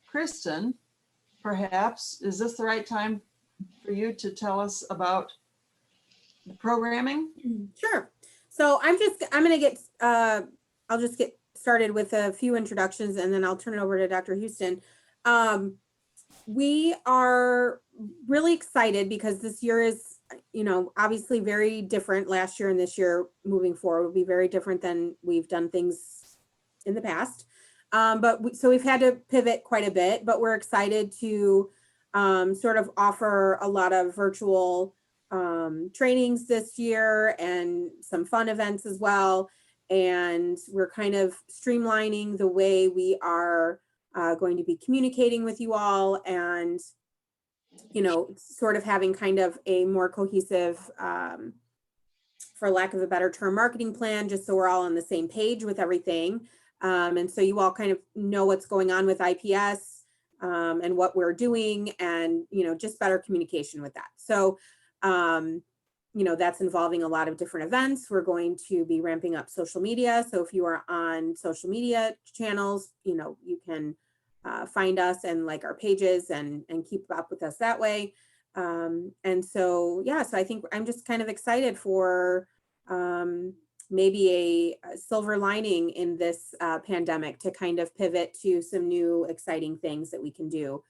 Kristen, perhaps, is this the right time for you to tell us about the programming? Sure. So I'll just get started with a few introductions, and then I'll turn it over to Dr. Houston. We are really excited because this year is, obviously very different. Last year and this year moving forward will be very different than we've done things in the past. So we've had to pivot quite a bit, but we're excited to sort of offer a lot of virtual trainings this year and some fun events as well. And we're kind of streamlining the way we are going to be communicating with you all, and sort of having kind of a more cohesive, for lack of a better term, marketing plan, just so we're all on the same page with everything. And so you all kind of know what's going on with IPS and what we're doing, and just better communication with that. So that's involving a lot of different events. We're going to be ramping up social media. So if you are on social media channels, you can find us and like our pages and keep up with us that way. And so, so I think I'm just kind of excited for maybe a silver lining in this pandemic to kind of pivot to some new exciting things that we can do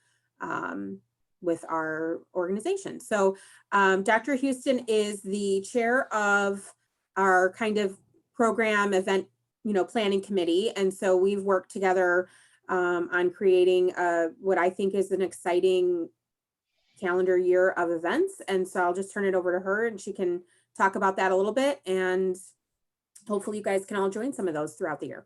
with our organization. So Dr. Houston is the chair of our kind of program event, planning committee. And so we've worked together on creating what I think is an exciting calendar year of events. And so I'll just turn it over to her and she can talk about that a little bit. And hopefully you guys can all join some of those throughout the year.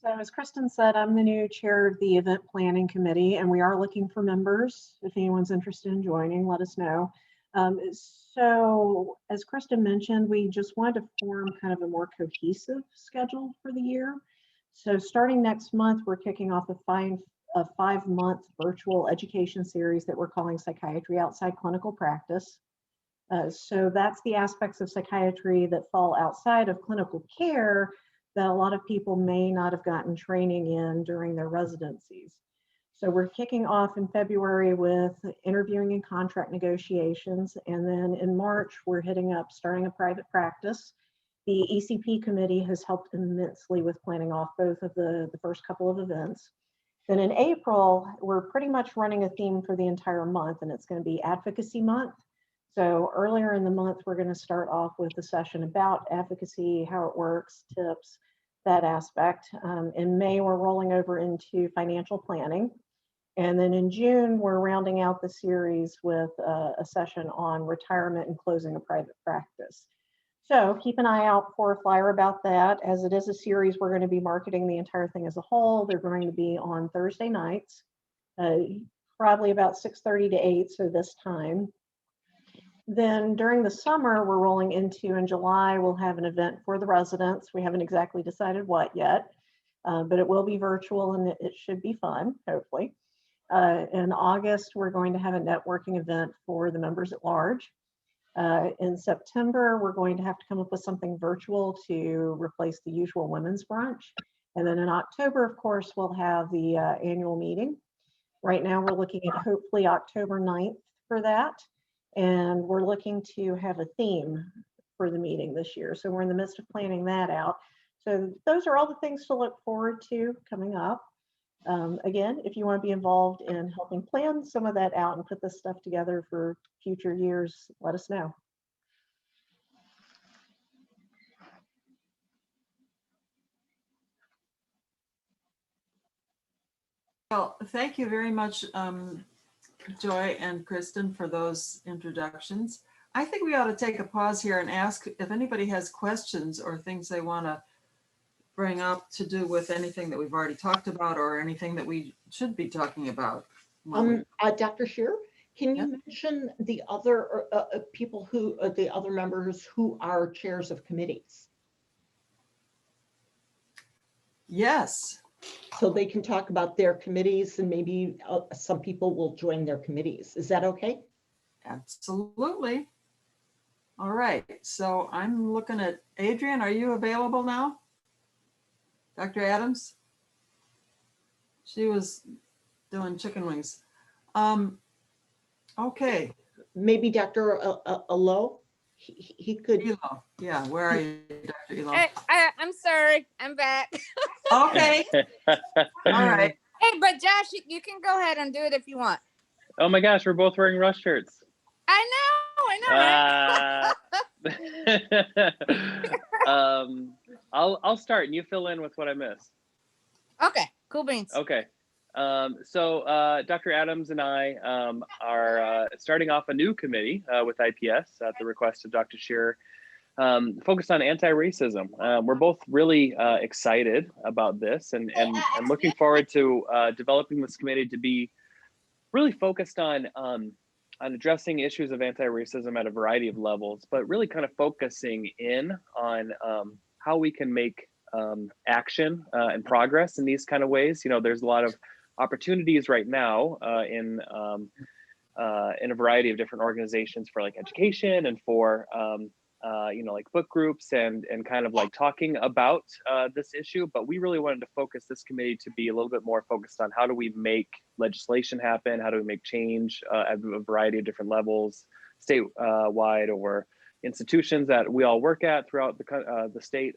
So as Kristen said, I'm the new chair of the event planning committee, and we are looking for members. If anyone's interested in joining, let us know. So as Kristen mentioned, we just wanted to form kind of a more cohesive schedule for the year. So starting next month, we're kicking off a 5-month virtual education series that we're calling Psychiatry Outside Clinical Practice. So that's the aspects of psychiatry that fall outside of clinical care that a lot of people may not have gotten training in during their residencies. So we're kicking off in February with interviewing and contract negotiations. And then in March, we're starting a private practice. The ECP committee has helped immensely with planning off both of the first couple of events. Then in April, we're pretty much running a theme for the entire month, and it's going to be Advocacy Month. So earlier in the month, we're going to start off with a session about advocacy, how it works, tips, that aspect. In May, we're rolling over into financial planning. And then in June, we're rounding out the series with a session on retirement and closing a private practice. So keep an eye out for a flyer about that. As it is a series, we're going to be marketing the entire thing as a whole. They're going to be on Thursday nights, probably about 6:30 to 8, so this time. Then during the summer, we're rolling into, in July, we'll have an event for the residents. We haven't exactly decided what yet, but it will be virtual and it should be fun, hopefully. In August, we're going to have a networking event for the members at large. In September, we're going to have to come up with something virtual to replace the usual women's brunch. And then in October, of course, we'll have the annual meeting. Right now, we're looking at hopefully October 9th for that. And we're looking to have a theme for the meeting this year. So we're in the midst of planning that out. So those are all the things to look forward to coming up. Again, if you want to be involved in helping plan some of that out and put this stuff together for future years, let us know. Well, thank you very much, Joy and Kristen, for those introductions. I think we ought to take a pause here and ask if anybody has questions or things they want to bring up to do with anything that we've already talked about or anything that we should be talking about. Dr. Shearer, can you mention the other people who, the other members who are chairs of committees? Yes. So they can talk about their committees and maybe some people will join their committees. Is that okay? Absolutely. All right. So I'm looking at Adrian. Are you available now? Dr. Adams? She was doing chicken wings. Okay. Maybe Dr. Alo? He could. Elo. Yeah, where are you, Dr. Elo? Hey, I'm sorry, I'm back. Okay. All right. Hey, but Josh, you can go ahead and do it if you want. Oh my gosh, we're both wearing Rush shirts. I know, right? I'll start and you fill in with what I missed. Okay, cool beans. Okay. So Dr. Adams and I are starting off a new committee with IPS at the request of Dr. Shearer, focused on anti-racism. We're both really excited about this and looking forward to developing this committee to be really focused on addressing issues of anti-racism at a variety of levels, but really kind of focusing in on how we can make action and progress in these kind of ways. You know, there's a lot of opportunities right now in a variety of different organizations for like education and for you know, like book groups and kind of like talking about this issue. But we really wanted to focus this committee to be a little bit more focused on how do we make legislation happen, how do we make change at a variety of different levels, statewide or institutions that we all work at throughout the state,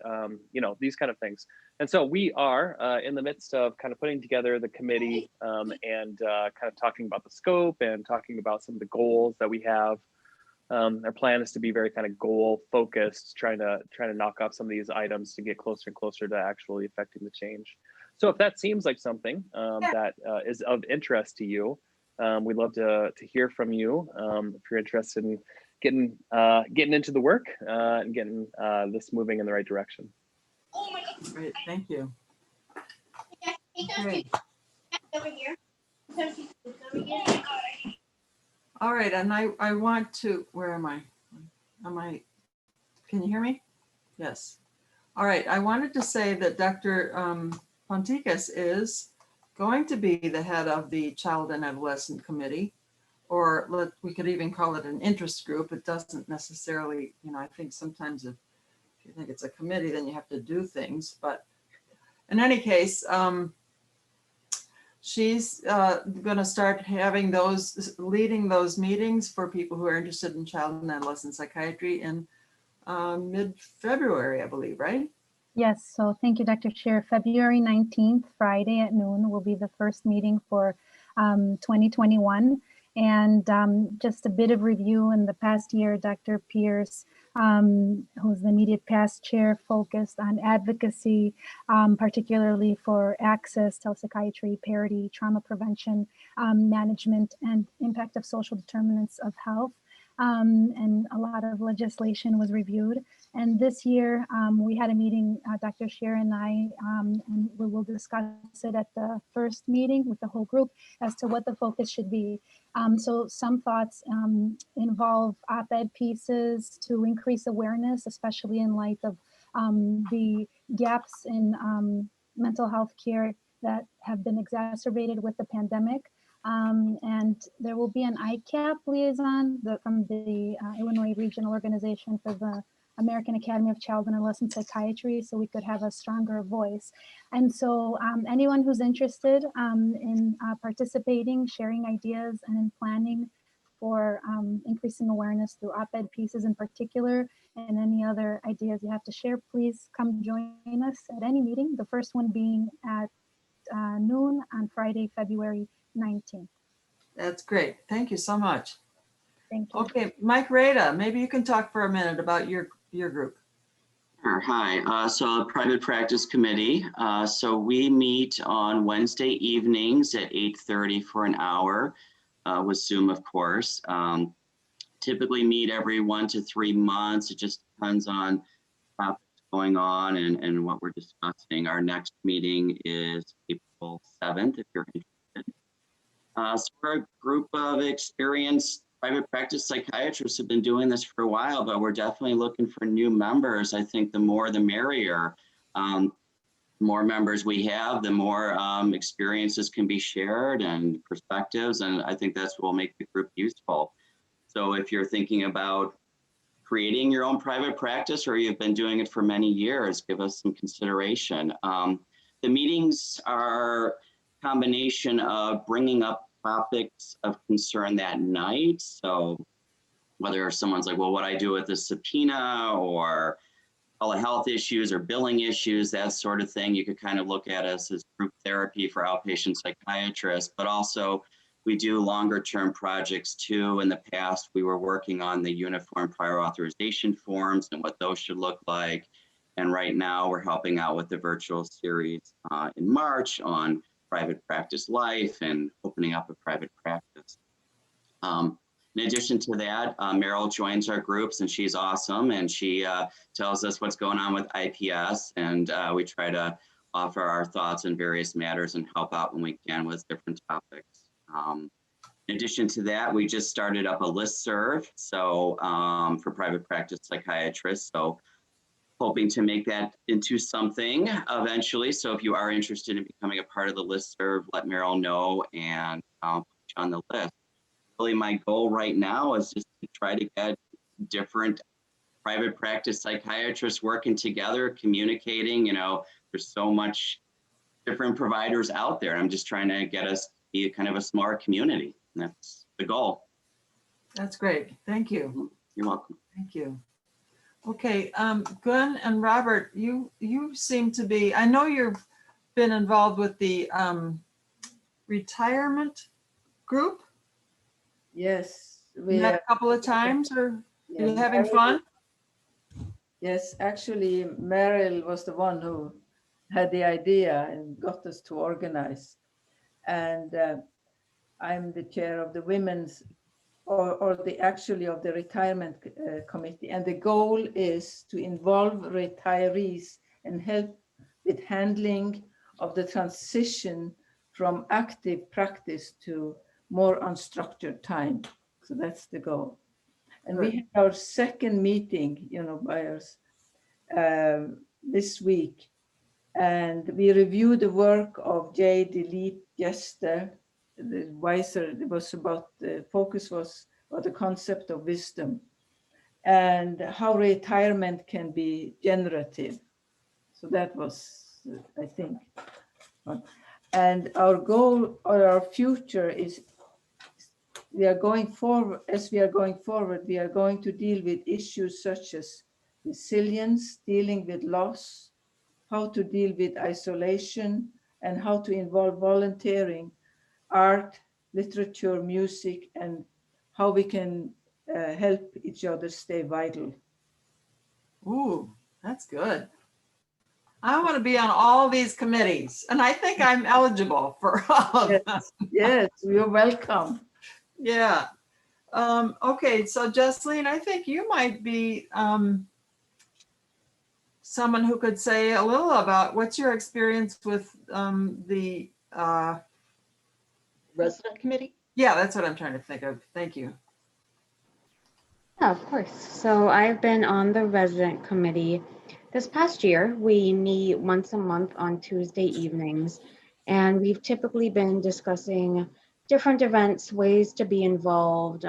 you know, these kind of things. And so we are in the midst of kind of putting together the committee and kind of talking about the scope and talking about some of the goals that we have Our plan is to be very kind of goal focused, trying to knock off some of these items to get closer and closer to actually affecting the change. So if that seems like something that is of interest to you, we'd love to hear from you. If you're interested in getting into the work and getting this moving in the right direction. Great, thank you. Okay. All right, and I want to, where am I? Can you hear me? Yes. All right, I wanted to say that Dr. Ponticus is going to be the head of the Child and Adolescent Committee, or we could even call it an interest group. It doesn't necessarily, I think sometimes if you think it's a committee, then you have to do things. But in any case, she's going to start having leading those meetings for people who are interested in child and adolescent psychiatry in mid-February, I believe, right? Yes, so thank you, Dr. Chair. February 19th, Friday at noon, will be the first meeting for 2021. And just a bit of review, in the past year, Dr. Pierce, who's the immediate past chair, focused on advocacy, particularly for access, telepsychiatry, parity, trauma prevention, management, and impact of social determinants of health. And a lot of legislation was reviewed. And this year we had a meeting, Dr. Scheer and I, and we will discuss it at the first meeting with the whole group as to what the focus should be. So some thoughts involve op-ed pieces to increase awareness, especially in light of the gaps in mental health care that have been exacerbated with the pandemic. And there will be an ICAP liaison from the Illinois Regional Organization for the American Academy of Child and Adolescent Psychiatry, so we could have a stronger voice. And so anyone who's interested in participating, sharing ideas, and in planning for increasing awareness through op-ed pieces in particular, and any other ideas you have to share, please come join us at any meeting, the first one being at noon on Friday, February 19th. That's great. Thank you so much. Thank you. Okay, Mike Rada, maybe you can talk for a minute about your group. Sure. Hi. So Private Practice Committee. So we meet on Wednesday evenings at 8:30 for an hour with Zoom, of course. Typically meet every 1 to 3 months. It just depends on topics going on and what we're discussing. Our next meeting is April 7th, if you're interested. So we're a group of experienced private practice psychiatrists have been doing this for a while, but we're definitely looking for new members. I think the more the merrier. The more members we have, the more experiences can be shared and perspectives, and I think that's what will make the group useful. So if you're thinking about creating your own private practice or you've been doing it for many years, give us some consideration. The meetings are a combination of bringing up topics of concern that night. So whether someone's like, well, what I do with the subpoena or telehealth issues or billing issues, that sort of thing, you could kind of look at us as group therapy for outpatient psychiatrists, but also we do longer term projects too. In the past, we were working on the uniform prior authorization forms and what those should look like. And right now we're helping out with the virtual series in March on private practice life and opening up a private practice. In addition to that, Meryl joins our groups and she's awesome. And she tells us what's going on with IPS. And we try to offer our thoughts on various matters and help out when we can with different topics. In addition to that, we just started up a listserv. So for private practice psychiatrists. So hoping to make that into something eventually. So if you are interested in becoming a part of the listserv, let Meryl know and I'll put you on the list. Really my goal right now is just to try to get different private practice psychiatrists working together, communicating. There's so much different providers out there. I'm just trying to get us to be kind of a smart community. And that's the goal. That's great. Thank you. You're welcome. Thank you. Okay, Glenn and Robert, you seem to be, I know you've been involved with the retirement group. Yes. met a couple of times, or are you having fun? Yes, actually, Meryl was the one who had the idea and got us to organize. And I'm the chair of the women's, or the actually of the retirement committee. And the goal is to involve retirees and help with handling of the transition from active practice to more unstructured time. So that's the goal. And we had our second meeting, by us this week. And we reviewed the work of J. Delete Jester, the wiser. It was about, the focus was on the concept of wisdom and how retirement can be generative. So that was, I think, fun. And our goal or our future is, we are going forward, we are going to deal with issues such as resilience, dealing with loss, how to deal with isolation, and how to involve volunteering, art, literature, music, and how we can help each other stay vital. Ooh, that's good. I want to be on all these committees, and I think I'm eligible for all of them. Yes, you're welcome. Yeah. Okay, so Jesseline, I think you might be someone who could say a little about what's your experience with the resident committee? Yeah, that's what I'm trying to think of. Thank you. Yeah, of course. So I've been on the resident committee. This past year, we meet once a month on Tuesday evenings, and we've typically been discussing different events, ways to be involved,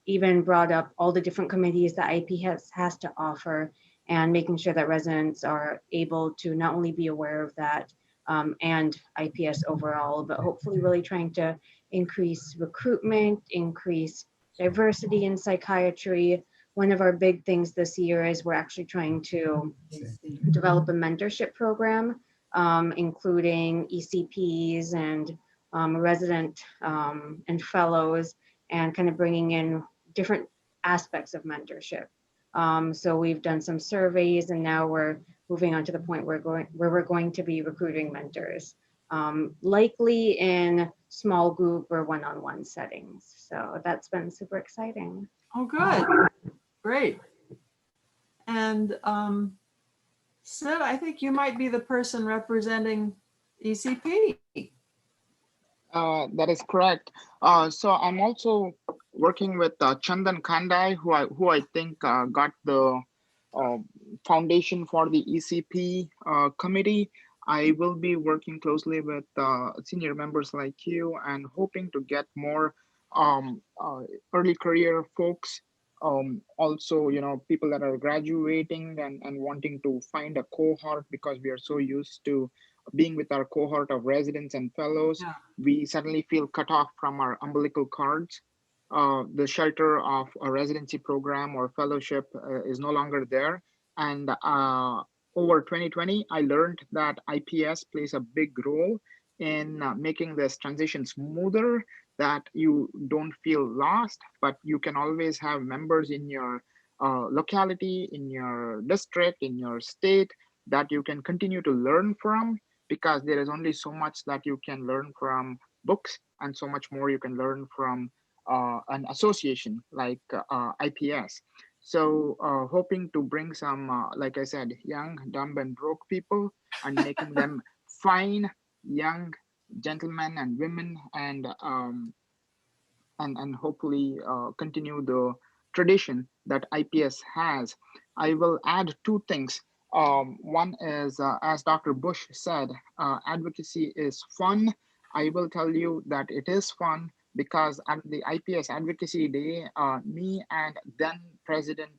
even brought up all the different committees that IPS has to offer, and making sure that residents are able to not only be aware of that and IPS overall, but hopefully really trying to increase recruitment, increase diversity in psychiatry. One of our big things this year is we're actually trying to develop a mentorship program, including ECPs and resident and fellows, and kind of bringing in different aspects of mentorship. So we've done some surveys, and now we're moving on to the point where we're going to be recruiting mentors, likely in small group or one-on-one settings. So that's been super exciting. Oh, good. Great. And Sid, I think you might be the person representing ECP. That is correct. So I'm also working with Chandan Kandai, who I think got the foundation for the ECP committee. I will be working closely with senior members like you and hoping to get more early career folks. Also, people that are graduating and wanting to find a cohort, because we are so used to being with our cohort of residents and fellows. Yeah. We suddenly feel cut off from our umbilical cords. The shelter of a residency program or fellowship is no longer there. And over 2020, I learned that IPS plays a big role in making this transition smoother, that you don't feel lost, but you can always have members in your locality, in your district, in your state, that you can continue to learn from, because there is only so much that you can learn from books and so much more you can learn from an association like IPS. So hoping to bring some, like I said, young, dumb and broke people, and making them fine, young gentlemen and women, and hopefully continue the tradition that IPS has. I will add two things. One is, as Dr. Bush said, advocacy is fun. I will tell you that it is fun, because at the IPS Advocacy Day, me and then President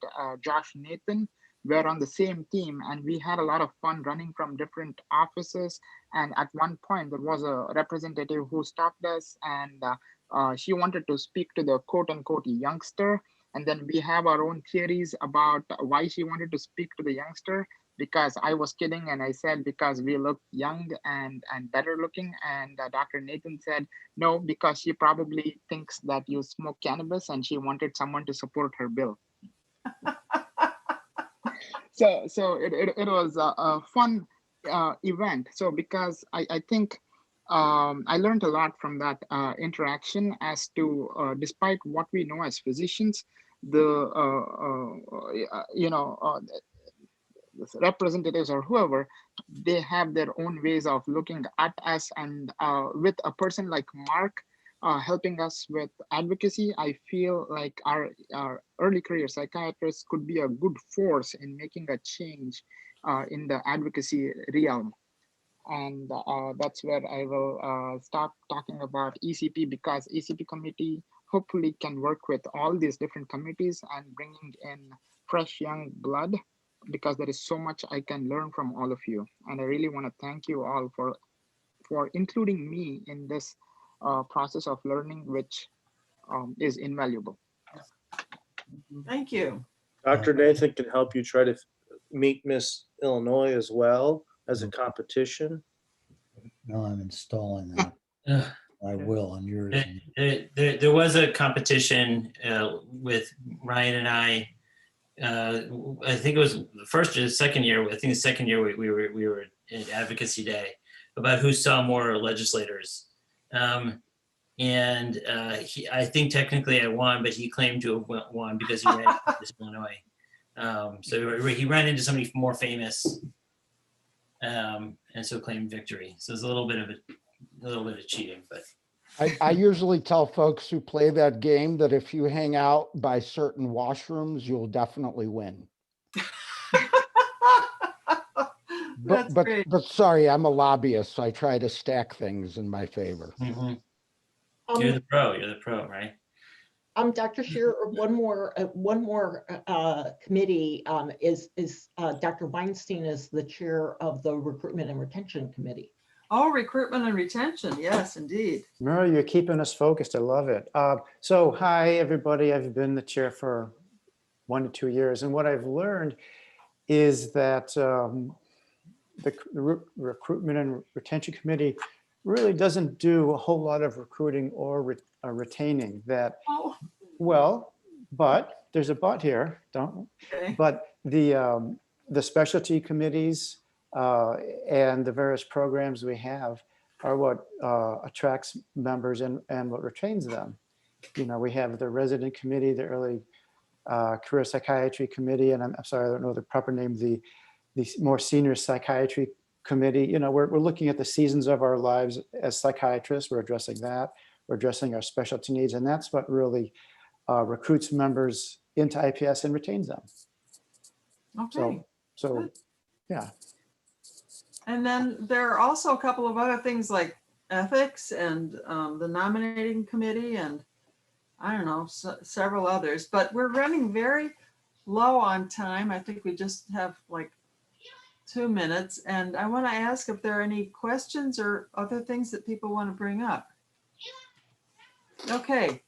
Josh Nathan were on the same team, and we had a lot of fun running from different offices. And at one point, there was a representative who stopped us, and she wanted to speak to the quote unquote youngster. And then we have our own theories about why she wanted to speak to the youngster. because I was kidding and I said because we look young and better looking, and Dr. Nathan said no, because she probably thinks that you smoke cannabis and she wanted someone to support her bill. So it was a fun event. So because I think I learned a lot from that interaction as to despite what we know as physicians, the representatives or whoever, they have their own ways of looking at us, and with a person like Mark helping us with advocacy, I feel like our early career psychiatrists could be a good force in making a change in the advocacy realm. And that's where I will start talking about ECP, because ECP committee hopefully can work with all these different committees and bringing in fresh young blood, because there is so much I can learn from all of you. And I really want to thank you all for including me in this process of learning, which is invaluable. Thank you. Dr. Nathan can help you try to meet Miss Illinois as well as a competition. No, I'm installing that. I will on yours. There was a competition with Ryan and I. I think it was the first or the second year. I think the second year we were at Advocacy Day about who saw more legislators. I think technically I won, but he claimed to have won because he ran into Illinois. So he ran into somebody more famous, and so claimed victory. So it's a little bit of cheating, but. I usually tell folks who play that game that if you hang out by certain washrooms, you'll definitely win. But sorry, I'm a lobbyist, so I try to stack things in my favor. Mm-hmm. You're the pro, right? Dr. Shearer, one more committee is Dr. Weinstein is the chair of the Recruitment and Retention Committee. Oh, recruitment and retention. Yes, indeed. Murray, you're keeping us focused. I love it. So hi, everybody. I've been the chair for 1 to 2 years. And what I've learned is that the Recruitment and Retention Committee really doesn't do a whole lot of recruiting or retaining that. Oh. Well, but there's a but here, but the specialty committees and the various programs we have are what attracts members and what retains them. You know, we have the resident committee, the early career psychiatry committee, and I'm sorry, I don't know the proper name, the more senior psychiatry committee. You know, we're looking at the seasons of our lives as psychiatrists. We're addressing that. We're addressing our specialty needs, and that's what really recruits members into IPS and retains them. Okay. So yeah. And then there are also a couple of other things like ethics and the nominating committee and I don't know, several others, but we're running very low on time. I think we just have like 2 minutes, and I want to ask if there are any questions or other things that people want to bring up. Okay,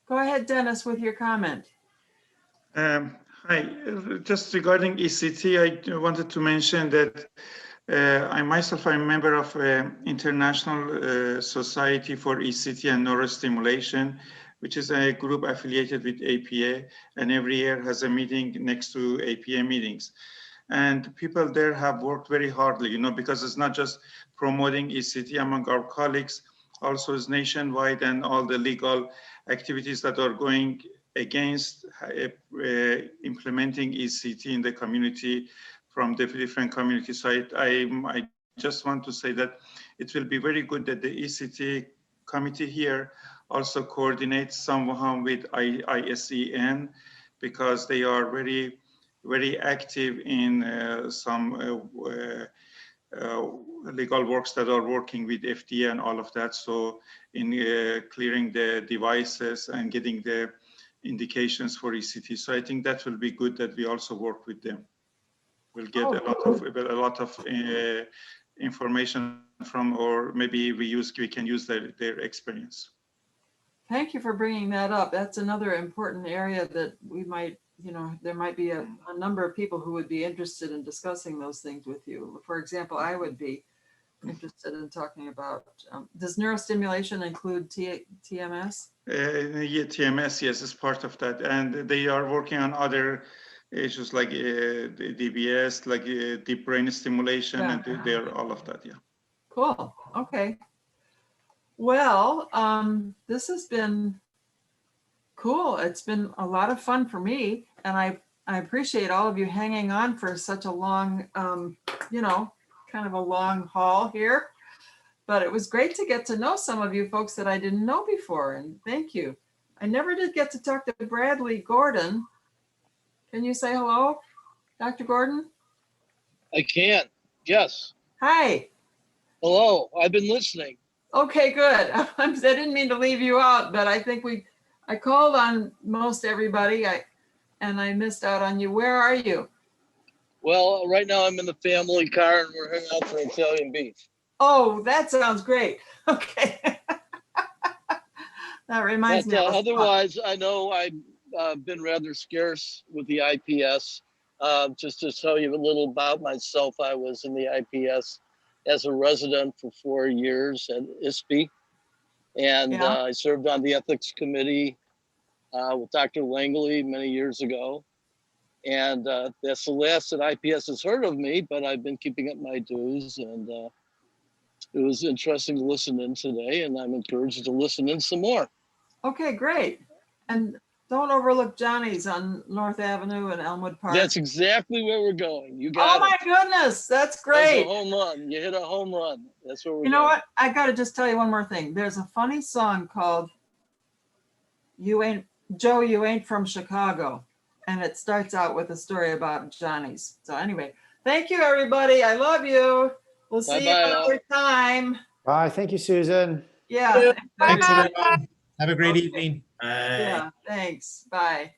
go ahead, Dennis, with your comment. Hi, just regarding ECT, I wanted to mention that I myself am a member of International Society for ECT and Neurostimulation, which is a group affiliated with APA, and every year has a meeting next to APA meetings. And people there have worked very hardly, you know, because it's not just promoting ECT among our colleagues, also is nationwide, and all the legal activities that are going against implementing ECT in the community from the different communities. So I just want to say that it will be very good that the ECT committee here also coordinates somehow with ISEN, because they are very, very active in some legal works that are working with FDA and all of that. So in clearing the devices and getting the indications for ECT. So I think that will be good that we also work with them. We'll get a lot of information from, or maybe we can use their experience. thank you for bringing that up. That's another important area that we might, there might be a number of people who would be interested in discussing those things with you. For example, I would be interested in talking about, does neurostimulation include TMS? Yeah, TMS, yes, is part of that. And they are working on other issues like DBS, like deep brain stimulation, Yeah. and they are all of that, yeah. Cool, okay. Well, this has been cool. It's been a lot of fun for me, and I appreciate all of you hanging on for such a long, kind of a long haul here. But it was great to get to know some of you folks that I didn't know before, and thank you. I never did get to talk to Bradley Gordon. Can you say hello, Dr. Gordon? I can, yes. Hi. Hello, I've been listening. Okay, good. I didn't mean to leave you out, but I think I called on most everybody, and I missed out on you. Where are you? Well, right now I'm in the family car and we're hanging out for Italian beef. Oh, that sounds great. Okay. That reminds me. Otherwise, I know I've been rather scarce with the IPS. Just to tell you a little about myself, I was in the IPS as a resident for 4 years at ISPE. And I served on the ethics committee with Dr. Langley many years ago. And that's the last that IPS has heard of me, but I've been keeping up my dues. And it was interesting to listen in today, and I'm encouraged to listen in some more. Okay, great. And don't overlook Johnny's on North Avenue in Elmwood Park. That's exactly where we're going. You got it. Oh my goodness, that's great. That's a home run. You hit a home run. That's where we're going. You know what? I got to just tell you one more thing. There's a funny song called You Ain't From Chicago. And it starts out with a story about Johnny's. So anyway, thank you, everybody. I love you. We'll see you another time. Bye. Thank you, Susan. Yeah. Thanks, everyone. Have a great evening. Yeah, thanks. Bye.